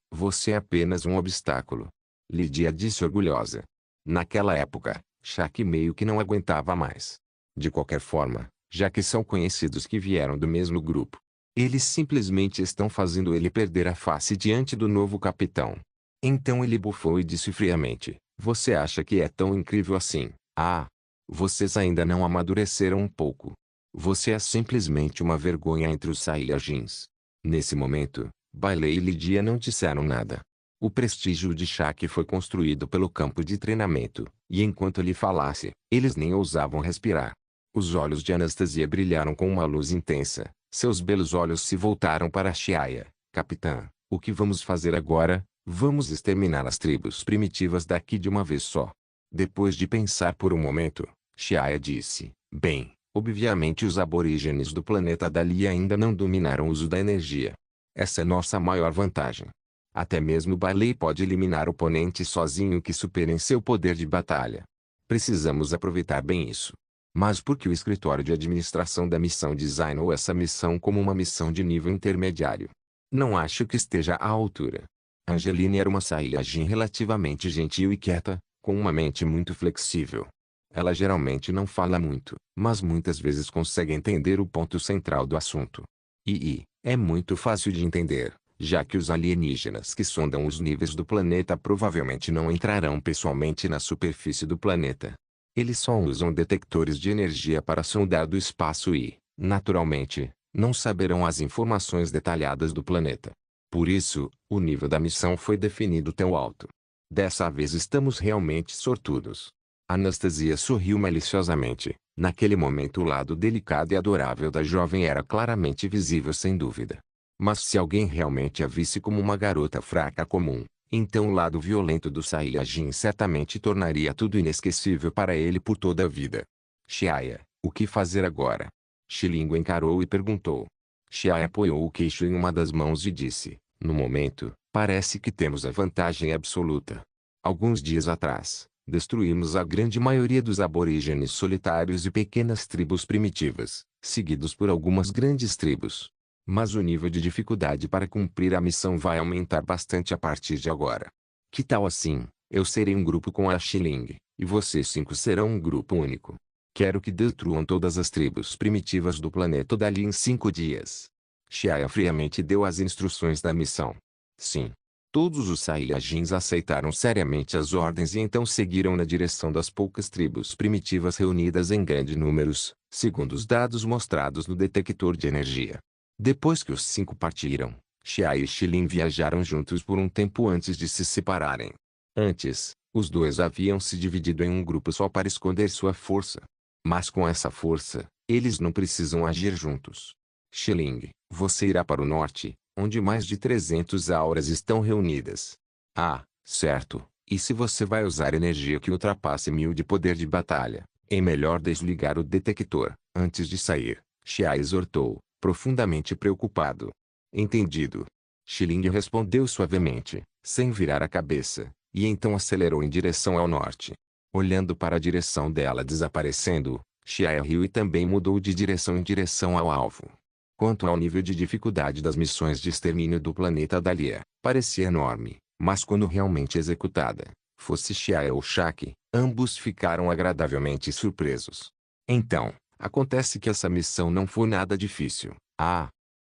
é apenas um obstáculo. Lydia disse orgulhosa. Naquela época, Shaq meio que não aguentava mais. De qualquer forma, já que são conhecidos que vieram do mesmo grupo, eles simplesmente estão fazendo ele perder a face diante do novo capitão. Então ele bufou e disse friamente, você acha que é tão incrível assim? Ah! Vocês ainda não amadureceram um pouco. Você é simplesmente uma vergonha entre os Saiyajins. Nesse momento, Bailey e Lydia não disseram nada. O prestígio de Shaq foi construído pelo campo de treinamento, e enquanto ele falasse, eles nem ousavam respirar. Os olhos de Anastasia brilharam com uma luz intensa, seus belos olhos se voltaram para Shiaya. Capitã, o que vamos fazer agora? Vamos exterminar as tribos primitivas daqui de uma vez só. Depois de pensar por um momento, Shiaya disse, bem, obviamente os aborígenes do planeta Dali ainda não dominaram o uso da energia. Essa é nossa maior vantagem. Até mesmo Bailey pode eliminar oponentes sozinho que superem seu poder de batalha. Precisamos aproveitar bem isso. Mas por que o escritório de administração da missão designou essa missão como uma missão de nível intermediário? Não acho que esteja à altura. Angeline era uma Saiyajin relativamente gentil e quieta, com uma mente muito flexível. Ela geralmente não fala muito, mas muitas vezes consegue entender o ponto central do assunto. É muito fácil de entender, já que os alienígenas que sondam os níveis do planeta provavelmente não entrarão pessoalmente na superfície do planeta. Eles só usam detectores de energia para sondar do espaço e, naturalmente, não saberão as informações detalhadas do planeta. Por isso, o nível da missão foi definido tão alto. Dessa vez estamos realmente sortudos. Anastasia sorriu maliciosamente. Naquele momento o lado delicado e adorável da jovem era claramente visível sem dúvida. Mas se alguém realmente a visse como uma garota fraca comum, então o lado violento do Saiyajin certamente tornaria tudo inesquecível para ele por toda a vida. Shiaya, o que fazer agora? Shilingo encarou e perguntou. Shiaya apoiou o queixo em uma das mãos e disse, no momento, parece que temos a vantagem absoluta. Alguns dias atrás, destruímos a grande maioria dos aborígenes solitários e pequenas tribos primitivas, seguidos por algumas grandes tribos. Mas o nível de dificuldade para cumprir a missão vai aumentar bastante a partir de agora. Que tal assim, eu serei um grupo com a Xiling, e vocês 5 serão um grupo único. Quero que destruam todas as tribos primitivas do planeta Dali em 5 dias. Xiaya friamente deu as instruções da missão. Sim. Todos os Saiyajins aceitaram seriamente as ordens e então seguiram na direção das poucas tribos primitivas reunidas em grandes números, segundo os dados mostrados no detector de energia. Depois que os 5 partiram, Xiaya e Shilin viajaram juntos por um tempo antes de se separarem. Antes, os dois haviam se dividido em um grupo só para esconder sua força. Mas com essa força, eles não precisam agir juntos. Shilin, você irá para o norte, onde mais de 300 auras estão reunidas. Ah, certo. E se você vai usar energia que ultrapasse 1000 de poder de batalha, é melhor desligar o detector, antes de sair, Xia exortou, profundamente preocupado. Entendido. Shilin respondeu suavemente, sem virar a cabeça, e então acelerou em direção ao norte. Olhando para a direção dela desaparecendo, Xia riu e também mudou de direção em direção ao alvo. Quanto ao nível de dificuldade das missões de extermínio do planeta Dalian, parecia enorme, mas quando realmente executada, fosse Xia ou Shaq, ambos ficaram agradavelmente surpresos. Então, acontece que essa missão não foi nada difícil.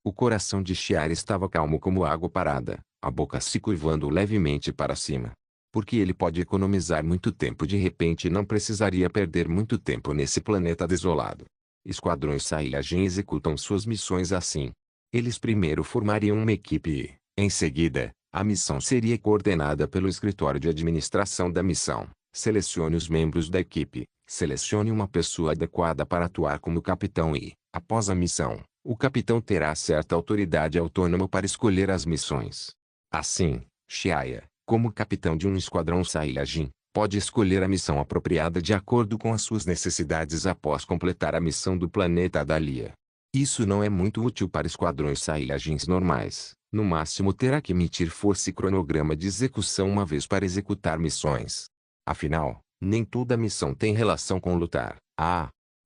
O coração de Xia estava calmo como água parada, a boca se curvando levemente para cima. Porque ele pode economizar muito tempo de repente e não precisaria perder muito tempo nesse planeta desolado. Esquadrões Saiyajin executam suas missões assim. Eles primeiro formariam uma equipe e, em seguida, a missão seria coordenada pelo escritório de administração da missão. Selecione os membros da equipe, selecione uma pessoa adequada para atuar como capitão e, após a missão, o capitão terá certa autoridade autônoma para escolher as missões. Assim, Xiaya, como capitão de um esquadrão Saiyajin, pode escolher a missão apropriada de acordo com as suas necessidades após completar a missão do planeta Dalian. Isso não é muito útil para esquadrões Saiyajins normais, no máximo terá que emitir força e cronograma de execução uma vez para executar missões. Afinal, nem toda missão tem relação com lutar.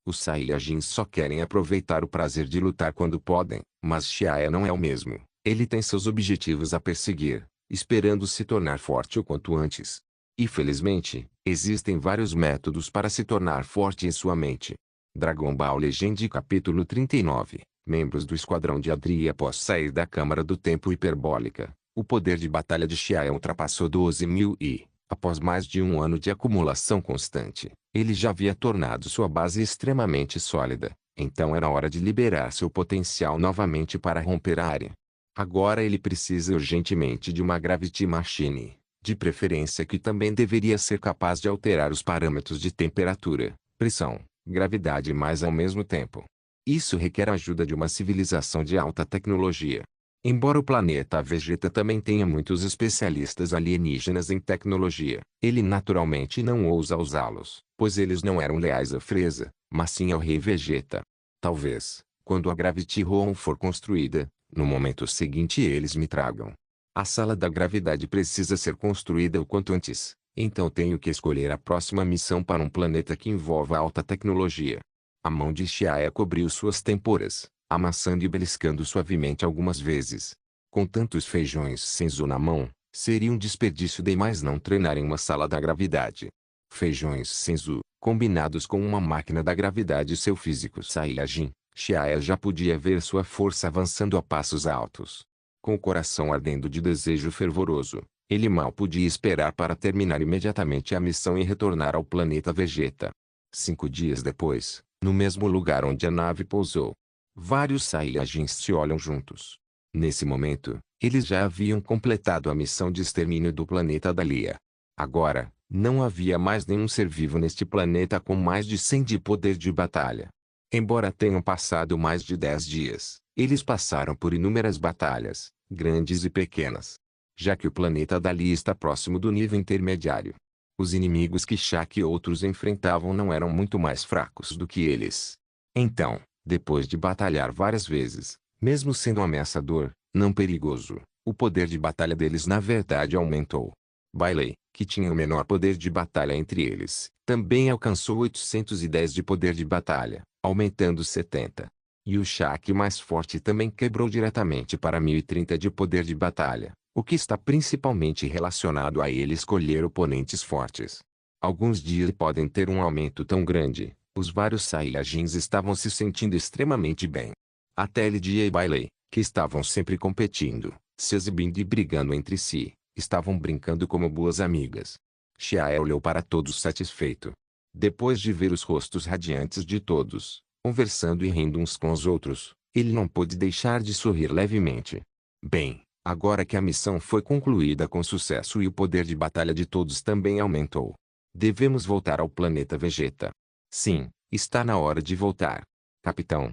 Os Saiyajins só querem aproveitar o prazer de lutar quando podem, mas Xiaya não é o mesmo. Ele tem seus objetivos a perseguir, esperando se tornar forte o quanto antes. E felizmente, existem vários métodos para se tornar forte em sua mente. Dragon Ball Legend capítulo 39. Membros do Esquadrão de Adria após sair da Câmara do Tempo Hiperbólica, o poder de batalha de Xiaya ultrapassou 12.000 e, após mais de um ano de acumulação constante, ele já havia tornado sua base extremamente sólida. Então era hora de liberar seu potencial novamente para romper a área. Agora ele precisa urgentemente de uma Gravity Machine, de preferência que também deveria ser capaz de alterar os parâmetros de temperatura, pressão, gravidade mais ao mesmo tempo. Isso requer a ajuda de uma civilização de alta tecnologia. Embora o planeta Vegeta também tenha muitos especialistas alienígenas em tecnologia, ele naturalmente não ousa usá-los, pois eles não eram leais a Frieza, mas sim ao Rei Vegeta. Talvez, quando a Gravity Room for construída, no momento seguinte eles me tragam. A sala da gravidade precisa ser construída o quanto antes, então tenho que escolher a próxima missão para um planeta que envolva alta tecnologia. A mão de Xiaya cobriu suas têmporas, amassando e beliscando suavemente algumas vezes. Com tantos feijões Senzu na mão, seria um desperdício demais não treinar em uma sala da gravidade. Feijões Senzu, combinados com uma máquina da gravidade e seu físico Saiyajin, Xiaya já podia ver sua força avançando a passos altos. Com o coração ardendo de desejo fervoroso, ele mal podia esperar para terminar imediatamente a missão e retornar ao planeta Vegeta. 5 dias depois, no mesmo lugar onde a nave pousou, vários Saiyajins se olham juntos. Nesse momento, eles já haviam completado a missão de extermínio do planeta Dalian. Agora, não havia mais nenhum ser vivo neste planeta com mais de 100 de poder de batalha. Embora tenham passado mais de 10 dias, eles passaram por inúmeras batalhas, grandes e pequenas. Já que o planeta Dalian está próximo do nível intermediário. Os inimigos que Shaq e outros enfrentavam não eram muito mais fracos do que eles. Então, depois de batalhar várias vezes, mesmo sendo ameaçador, não perigoso, o poder de batalha deles na verdade aumentou. Bailey, que tinha o menor poder de batalha entre eles, também alcançou 810 de poder de batalha, aumentando 70. E o Shaq mais forte também quebrou diretamente para 1030 de poder de batalha, o que está principalmente relacionado a ele escolher oponentes fortes. Alguns dias podem ter um aumento tão grande, Os vários Saiyajins estavam se sentindo extremamente bem. Até Lidia e Bailey, que estavam sempre competindo, se exibindo e brigando entre si, estavam brincando como boas amigas. Xiae olhou para todos satisfeito. Depois de ver os rostos radiantes de todos, conversando e rindo uns com os outros, ele não pôde deixar de sorrir levemente. Bem, agora que a missão foi concluída com sucesso e o poder de batalha de todos também aumentou, devemos voltar ao planeta Vegeta. Sim, está na hora de voltar. Capitão,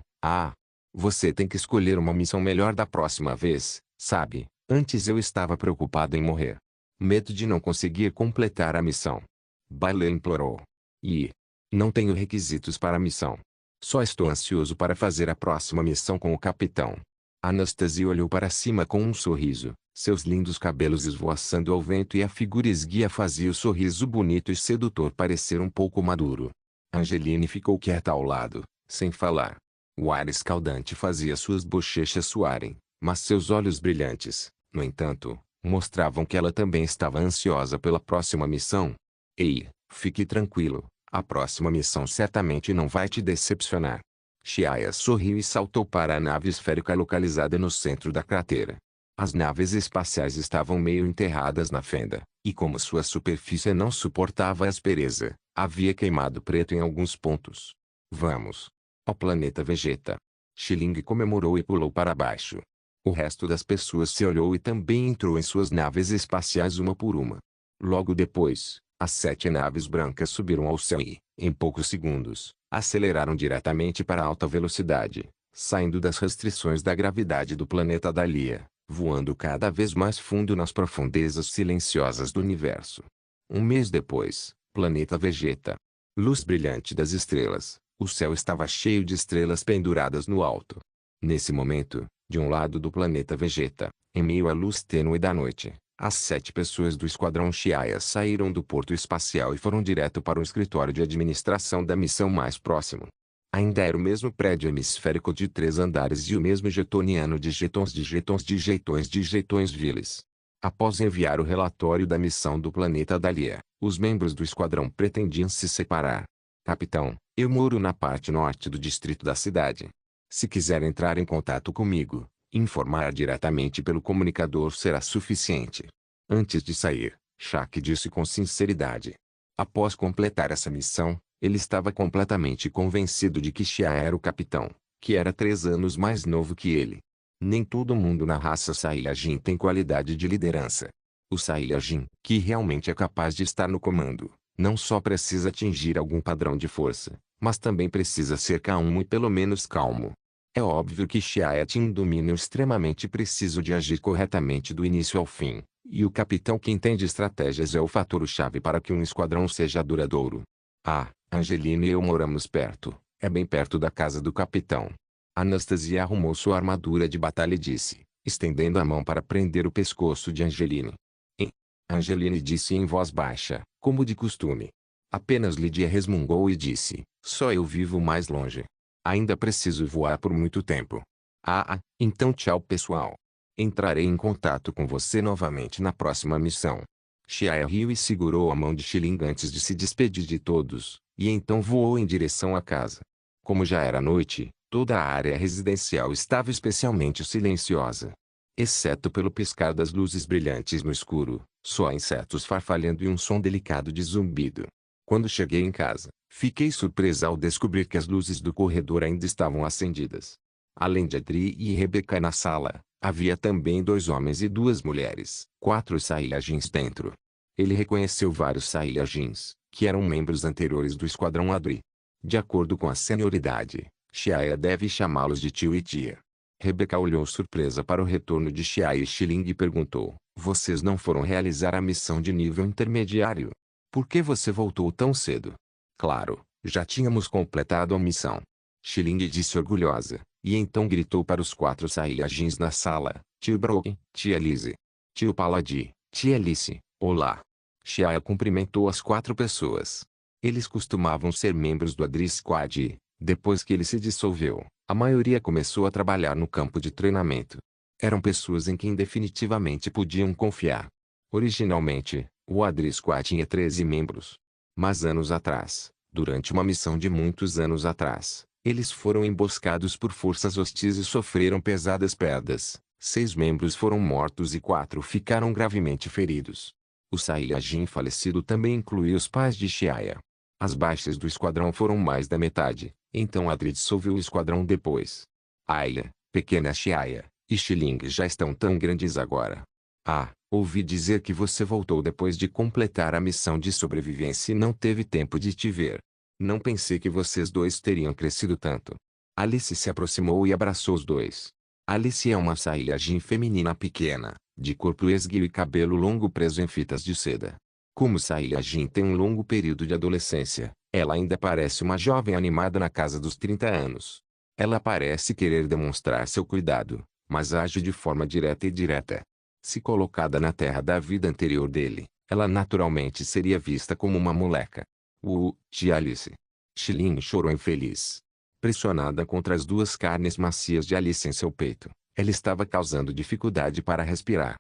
você tem que escolher uma missão melhor da próxima vez, sabe? Antes eu estava preocupado em morrer. Medo de não conseguir completar a missão. Bailey implorou. Não tenho requisitos para a missão. Só estou ansioso para fazer a próxima missão com o capitão. Anastasia olhou para cima com um sorriso, seus lindos cabelos esvoaçando ao vento e a figura esguia fazia o sorriso bonito e sedutor parecer um pouco maduro. Angeline ficou quieta ao lado, sem falar. O ar escaldante fazia suas bochechas suarem, mas seus olhos brilhantes, no entanto, mostravam que ela também estava ansiosa pela próxima missão. Ei, fique tranquilo, a próxima missão certamente não vai te decepcionar. Xiaia sorriu e saltou para a nave esférica localizada no centro da cratera. As naves espaciais estavam meio enterradas na fenda, e como sua superfície não suportava a aspereza, havia queimado preto em alguns pontos. Vamos ao planeta Vegeta. Xiling comemorou e pulou para baixo. O resto das pessoas se olhou e também entrou em suas naves espaciais uma por uma. Logo depois, as 7 naves brancas subiram ao céu e, em poucos segundos, aceleraram diretamente para alta velocidade, saindo das restrições da gravidade do planeta Dalian, voando cada vez mais fundo nas profundezas silenciosas do universo. Um mês depois, planeta Vegeta. Luz brilhante das estrelas. O céu estava cheio de estrelas penduradas no alto. Nesse momento, de um lado do planeta Vegeta, em meio à luz tênue da noite, as 7 pessoas do Esquadrão Xiaia saíram do porto espacial e foram direto para o escritório de administração da missão mais próximo. Ainda era o mesmo prédio hemisférico de 3 andares e o mesmo jetoniano de jetões viles. Após enviar o relatório da missão do planeta Dalian, os membros do esquadrão pretendiam se separar. Capitão, eu moro na parte norte do distrito da cidade. Se quiser entrar em contato comigo, informar diretamente pelo comunicador será suficiente. Antes de sair, Shaq disse com sinceridade. Após completar essa missão, ele estava completamente convencido de que Xia era o capitão, que era 3 anos mais novo que ele. Nem todo mundo na raça Saiyajin tem qualidade de liderança. O Saiyajin, que realmente é capaz de estar no comando, não só precisa atingir algum padrão de força, mas também precisa ser calmo e pelo menos calmo. É óbvio que Xiaia tinha um domínio extremamente preciso de agir corretamente do início ao fim, e o capitão que entende estratégias é o fator-chave para que um esquadrão seja duradouro. Angelina e eu moramos perto, é bem perto da casa do capitão. Anastasia arrumou sua armadura de batalha e disse, estendendo a mão para prender o pescoço de Angeline. Angeline disse em voz baixa, como de costume. Apenas Lidia resmungou e disse, só eu vivo mais longe. Ainda preciso voar por muito tempo. Então tchau pessoal. Entrarei em contato com você novamente na próxima missão. Xiaia riu e segurou a mão de Xiling antes de se despedir de todos, e então voou em direção à casa. Como já era noite, toda a área residencial estava especialmente silenciosa. Exceto pelo piscar das luzes brilhantes no escuro, só insetos farfalhando e um som delicado de zumbido. Quando cheguei em casa, fiquei surpresa ao descobrir que as luzes do corredor ainda estavam acendidas. Além de Adri e Rebecca na sala, havia também 2 homens e 2 mulheres, 4 Saiyajins dentro. Ele reconheceu vários Saiyajins, que eram membros anteriores do Esquadrão Adri. De acordo com a senioridade, Xiaia deve chamá-los de tio e tia. Rebecca olhou surpresa para o retorno de Xiaia e Xiling e perguntou, vocês não foram realizar a missão de nível intermediário? Por que você voltou tão cedo? Claro, já tínhamos completado a missão. Xiling disse orgulhosa, e então gritou para os 4 Saiyajins na sala, tio Brock, tia Lizzie, tio Paladi, tia Alice, olá. Xiaia cumprimentou as 4 pessoas. Eles costumavam ser membros do Adri Squad e, depois que ele se dissolveu, a maioria começou a trabalhar no campo de treinamento. Eram pessoas em quem definitivamente podiam confiar. Originalmente, o Adri Squad tinha 13 membros. Mas anos atrás, Durante uma missão de muitos anos atrás, eles foram emboscados por forças hostis e sofreram pesadas perdas. 6 membros foram mortos e 4 ficaram gravemente feridos. O Saiyajin falecido também incluía os pais de Shiaya. As baixas do esquadrão foram mais da metade, então Adri dissolveu o esquadrão depois. Aya, pequena Shiaya, e Xiling já estão tão grandes agora. Ah, ouvi dizer que você voltou depois de completar a missão de sobrevivência e não teve tempo de te ver. Não pensei que vocês dois teriam crescido tanto. Alice se aproximou e abraçou os dois. Alice é uma Saiyajin feminina pequena, de corpo esguio e cabelo longo preso em fitas de seda. Como Saiyajin tem um longo período de adolescência, ela ainda parece uma jovem animada na casa dos 30 anos. Ela parece querer demonstrar seu cuidado, mas age de forma direta e direta. Se colocada na terra da vida anterior dele, ela naturalmente seria vista como uma moleca. Tia Alice. Xiling chorou infeliz. Pressionada contra as 2 carnes macias de Alice em seu peito, ela estava causando dificuldade para respirar.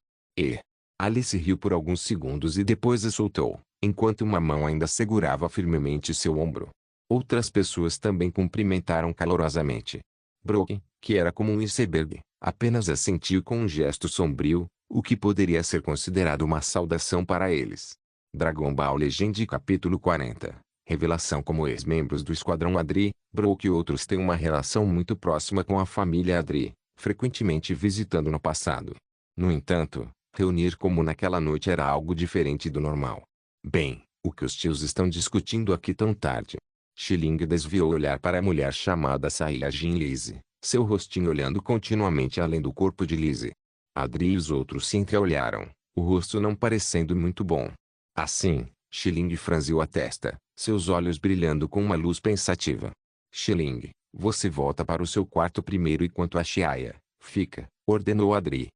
Alice riu por alguns segundos e depois a soltou, enquanto uma mão ainda segurava firmemente seu ombro. Outras pessoas também cumprimentaram calorosamente. Brock, que era como um iceberg, apenas assentiu com um gesto sombrio, o que poderia ser considerado uma saudação para eles. Dragon Ball Legend capítulo 40. Revelação. Como ex-membros do Esquadrão Adri, Brock e outros têm uma relação muito próxima com a família Adri, frequentemente visitando no passado. No entanto, reunir como naquela noite era algo diferente do normal. Bem, o que os tios estão discutindo aqui tão tarde? Xiling desviou o olhar para a mulher chamada Saiyajin Lise, seu rostinho olhando continuamente além do corpo de Lise. Adri e os outros se entreolharam, o rosto não parecendo muito bom. Assim, Xiling franziu a testa, seus olhos brilhando com uma luz pensativa. Xiling, você volta para o seu quarto primeiro e quanto a Shiaya, fica, ordenou Adri.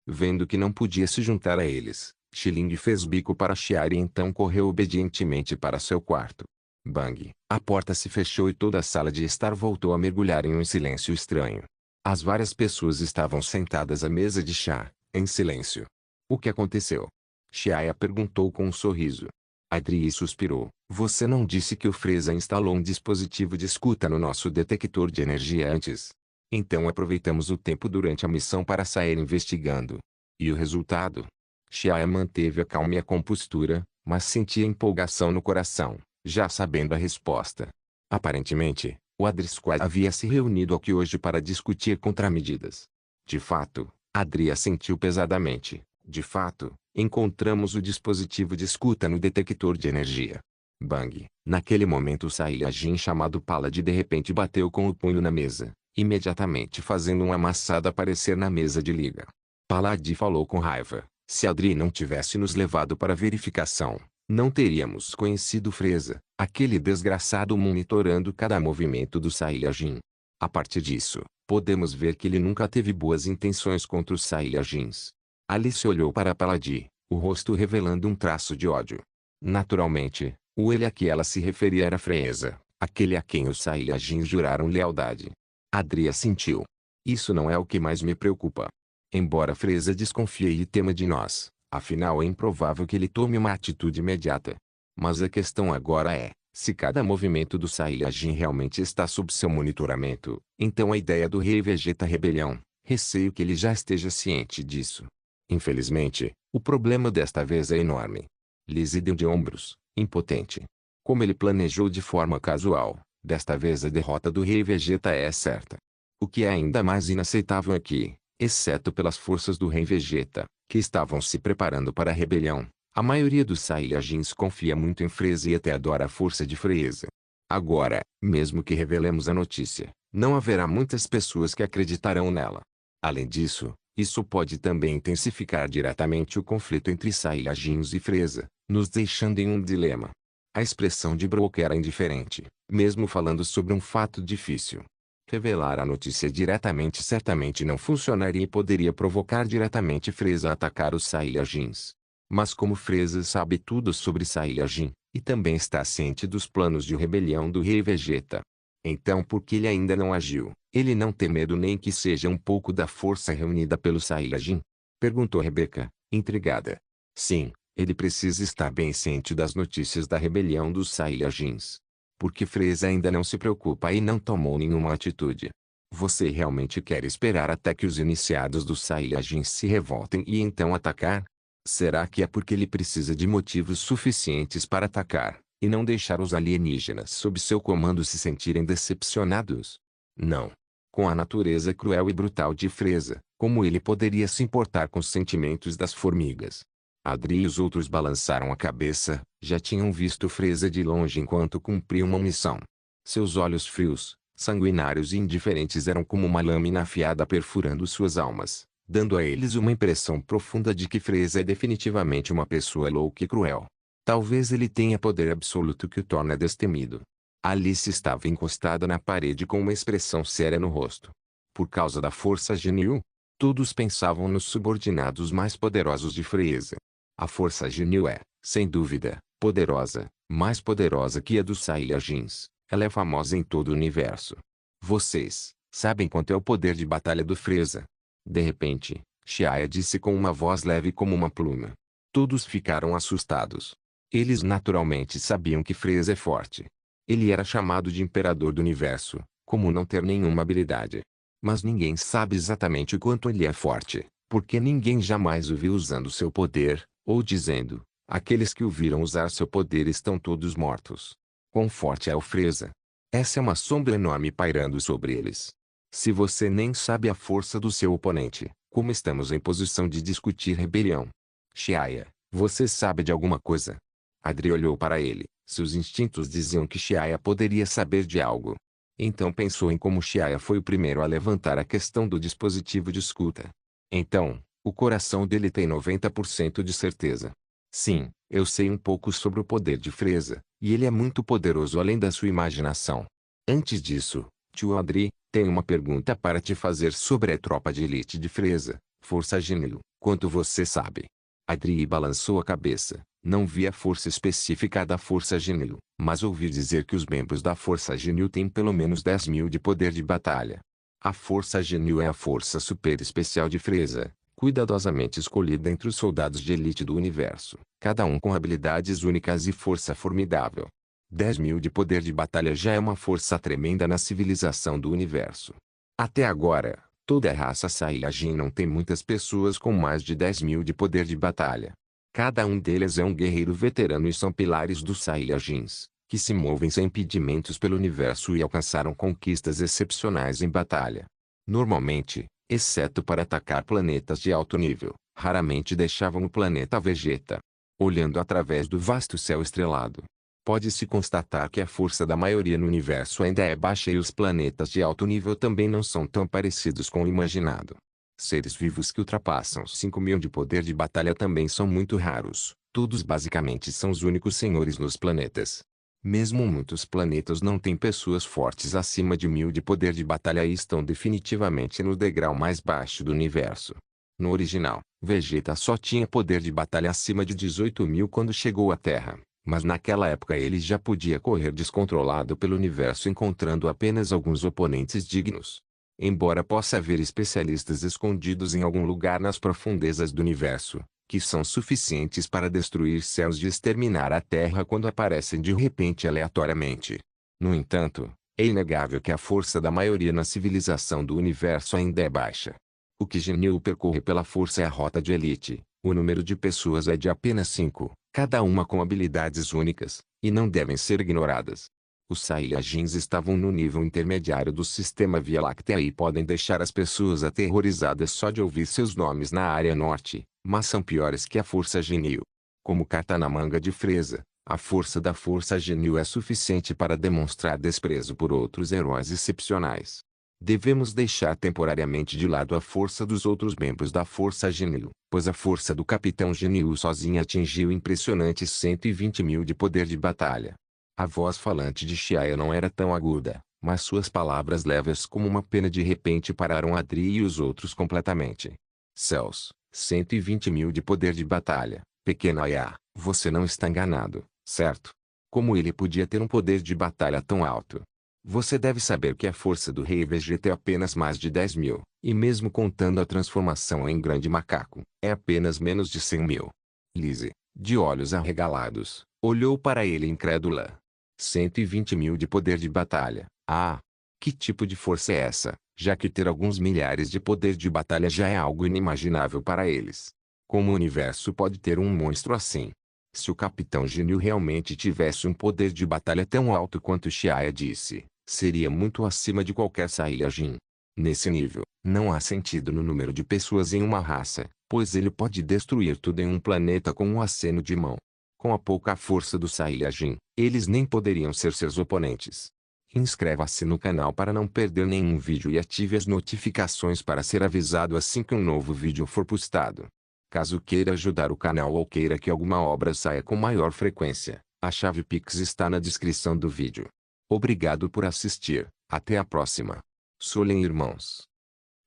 Vendo que não podia se juntar a eles, Xiling fez bico para Shiaya e então correu obedientemente para seu quarto. Bang! A porta se fechou e toda a sala de estar voltou a mergulhar em um silêncio estranho. As várias pessoas estavam sentadas à mesa de chá, em silêncio. O que aconteceu? Shiaya perguntou com um sorriso. Adri suspirou. Você não disse que o Freeza instalou um dispositivo de escuta no nosso detector de energia antes? Então aproveitamos o tempo durante a missão para sair investigando. E o resultado? Shiaya manteve a calma e a compostura, mas sentia empolgação no coração, já sabendo a resposta. Aparentemente, o Adri Squad havia se reunido aqui hoje para discutir contramedidas. De fato, Adri assentiu pesadamente. De fato, encontramos o dispositivo de escuta no detector de energia. Bang! Naquele momento o Saiyajin chamado Palad de repente bateu com o punho na mesa, imediatamente fazendo uma amassada aparecer na mesa de liga. Palad falou com raiva. Se Adri não tivesse nos levado para verificação, não teríamos conhecido Freeza, aquele desgraçado monitorando cada movimento do Saiyajin. A partir disso, podemos ver que ele nunca teve boas intenções contra os Saiyajins. Alice olhou para Palad, o rosto revelando um traço de ódio. Naturalmente, o ele a que ela se referia era Freeza, aquele a quem os Saiyajins juraram lealdade. Adri assentiu. Isso não é o que mais me preocupa. Embora Freeza desconfie e tema de nós, afinal é improvável que ele tome uma atitude imediata. Mas a questão agora é, se cada movimento do Saiyajin realmente está sob seu monitoramento, então a ideia do Rei Vegeta rebelião, receio que ele já esteja ciente disso. Infelizmente, o problema desta vez é enorme. Lise deu de ombros, impotente. Como ele planejou de forma casual, desta vez a derrota do Rei Vegeta é certa. O que é ainda mais inaceitável é que, exceto pelas forças do Rei Vegeta, que estavam se preparando para a rebelião, a maioria dos Saiyajins confia muito em Freeza e até adora a força de Freeza. Agora, mesmo que revelemos a notícia, não haverá muitas pessoas que acreditarão nela. Além disso, isso pode também intensificar diretamente o conflito entre Saiyajins e Freeza, nos deixando em um dilema. A expressão de Brook era indiferente, mesmo falando sobre um fato difícil. Revelar a notícia diretamente certamente não funcionaria e poderia provocar diretamente Freeza a atacar os Saiyajins. Mas como Freeza sabe tudo sobre Saiyajin, e também está ciente dos planos de rebelião do Rei Vegeta, então por que ele ainda não agiu? Ele não tem medo nem que seja um pouco da força reunida pelo Saiyajin? Perguntou Rebecca, intrigada. Sim, Ele precisa estar bem ciente das notícias da rebelião dos Saiyajins. Porque Frieza ainda não se preocupa e não tomou nenhuma atitude. Você realmente quer esperar até que os iniciados dos Saiyajins se revoltem e então atacar? Será que é porque ele precisa de motivos suficientes para atacar, e não deixar os alienígenas sob seu comando se sentirem decepcionados? Não. Com a natureza cruel e brutal de Frieza, como ele poderia se importar com os sentimentos das formigas? Adri e os outros balançaram a cabeça, já tinham visto Frieza de longe enquanto cumpria uma missão. Seus olhos frios, sanguinários e indiferentes eram como uma lâmina afiada perfurando suas almas, dando a eles uma impressão profunda de que Frieza é definitivamente uma pessoa louca e cruel. Talvez ele tenha poder absoluto que o torna destemido. Alice estava encostada na parede com uma expressão séria no rosto. Por causa da força Ginyu, todos pensavam nos subordinados mais poderosos de Frieza. A força Ginyu é, sem dúvida, poderosa, mais poderosa que a dos Saiyajins. Ela é famosa em todo o universo. Vocês sabem quanto é o poder de batalha do Frieza? De repente, Shia disse com uma voz leve como uma pluma. Todos ficaram assustados. Eles naturalmente sabiam que Frieza é forte. Ele era chamado de Imperador do Universo, como não ter nenhuma habilidade. Mas ninguém sabe exatamente o quanto ele é forte, porque ninguém jamais o viu usando seu poder, ou dizendo, aqueles que o viram usar seu poder estão todos mortos. Quão forte é o Frieza? Essa é uma sombra enorme pairando sobre eles. Se você nem sabe a força do seu oponente, como estamos em posição de discutir rebelião? Shia, você sabe de alguma coisa? Adri olhou para ele. Seus instintos diziam que Shia poderia saber de algo. Então pensou em como Shia foi o primeiro a levantar a questão do dispositivo de escuta. Então, o coração dele tem 90% de certeza. Sim, eu sei um pouco sobre o poder de Frieza, e ele é muito poderoso além da sua imaginação. Antes disso, tio Adri, tenho uma pergunta para te fazer sobre a tropa de elite de Frieza, Força Ginyu. Quanto você sabe? Adri balançou a cabeça. Não vi a força específica da Força Ginyu, mas ouvi dizer que os membros da Força Ginyu têm pelo menos 10.000 de poder de batalha. A Força Ginyu é a força super especial de Frieza, cuidadosamente escolhida entre os soldados de elite do universo, cada um com habilidades únicas e força formidável. 10.000 de poder de batalha já é uma força tremenda na civilização do universo. Até agora, toda a raça Saiyajin não tem muitas pessoas com mais de 10.000 de poder de batalha. Cada um deles é um guerreiro veterano e são pilares dos Saiyajins, que se movem sem impedimentos pelo universo e alcançaram conquistas excepcionais em batalha. Normalmente, exceto para atacar planetas de alto nível, raramente deixavam o planeta Vegeta. Olhando através do vasto céu estrelado, pode-se constatar que a força da maioria no universo ainda é baixa e os planetas de alto nível também não são tão parecidos com o imaginado. Seres vivos que ultrapassam 5.000 de poder de batalha também são muito raros. Todos basicamente são os únicos senhores nos planetas. Mesmo muitos planetas não têm pessoas fortes acima de 1.000 de poder de batalha e estão definitivamente no degrau mais baixo do universo. No original, Vegeta só tinha poder de batalha acima de 18.000 quando chegou à Terra, mas naquela época ele já podia correr descontrolado pelo universo encontrando apenas alguns oponentes dignos. Embora possa haver especialistas escondidos em algum lugar nas profundezas do universo, que são suficientes para destruir céus e exterminar a Terra quando aparecem de repente aleatoriamente. No entanto, é inegável que a força da maioria na civilização do universo ainda é baixa. O que Ginyu percorre pela força é a rota de elite. O número de pessoas é de apenas 5, cada uma com habilidades únicas, e não devem ser ignoradas. Os Saiyajins estavam no nível intermediário do sistema Via Láctea e podem deixar as pessoas aterrorizadas só de ouvir seus nomes na área norte, mas são piores que a Força Ginyu. Como carta na manga de Frieza, a força da Força Ginyu é suficiente para demonstrar desprezo por outros heróis excepcionais. Devemos deixar temporariamente de lado a força dos outros membros da Força Ginyu, pois a força do Capitão Ginyu sozinha atingiu impressionantes 120.000 de poder de batalha. A voz falante de Shia não era tão aguda, mas suas palavras leves como uma pena de repente pararam Adri e os outros completamente. Céus, 120.000 de poder de batalha, pequena Aya, você não está enganado, certo? Como ele podia ter um poder de batalha tão alto? Você deve saber que a força do Rei Vegeta é apenas mais de 10.000, e mesmo contando a transformação em Grande Macaco, é apenas menos de 100.000. Lise, de olhos arregalados, olhou para ele incrédula. 120 mil de poder de batalha. Ah! Que tipo de força é essa, já que ter alguns milhares de poder de batalha já é algo inimaginável para eles? Como o universo pode ter um monstro assim? Se o Capitão Gênio realmente tivesse um poder de batalha tão alto quanto Shia disse, seria muito acima de qualquer Saiyajin. Nesse nível, não há sentido no número de pessoas em uma raça, pois ele pode destruir tudo em um planeta com um aceno de mão. Com a pouca força do Saiyajin, eles nem poderiam ser seus oponentes. Inscreva-se no canal para não perder nenhum vídeo e ative as notificações para ser avisado assim que um novo vídeo for postado. Caso queira ajudar o canal ou queira que alguma obra saia com maior frequência, a chave Pix está na descrição do vídeo. Obrigado por assistir, até a próxima. Solen Irmãos.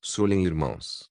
Solen Irmãos.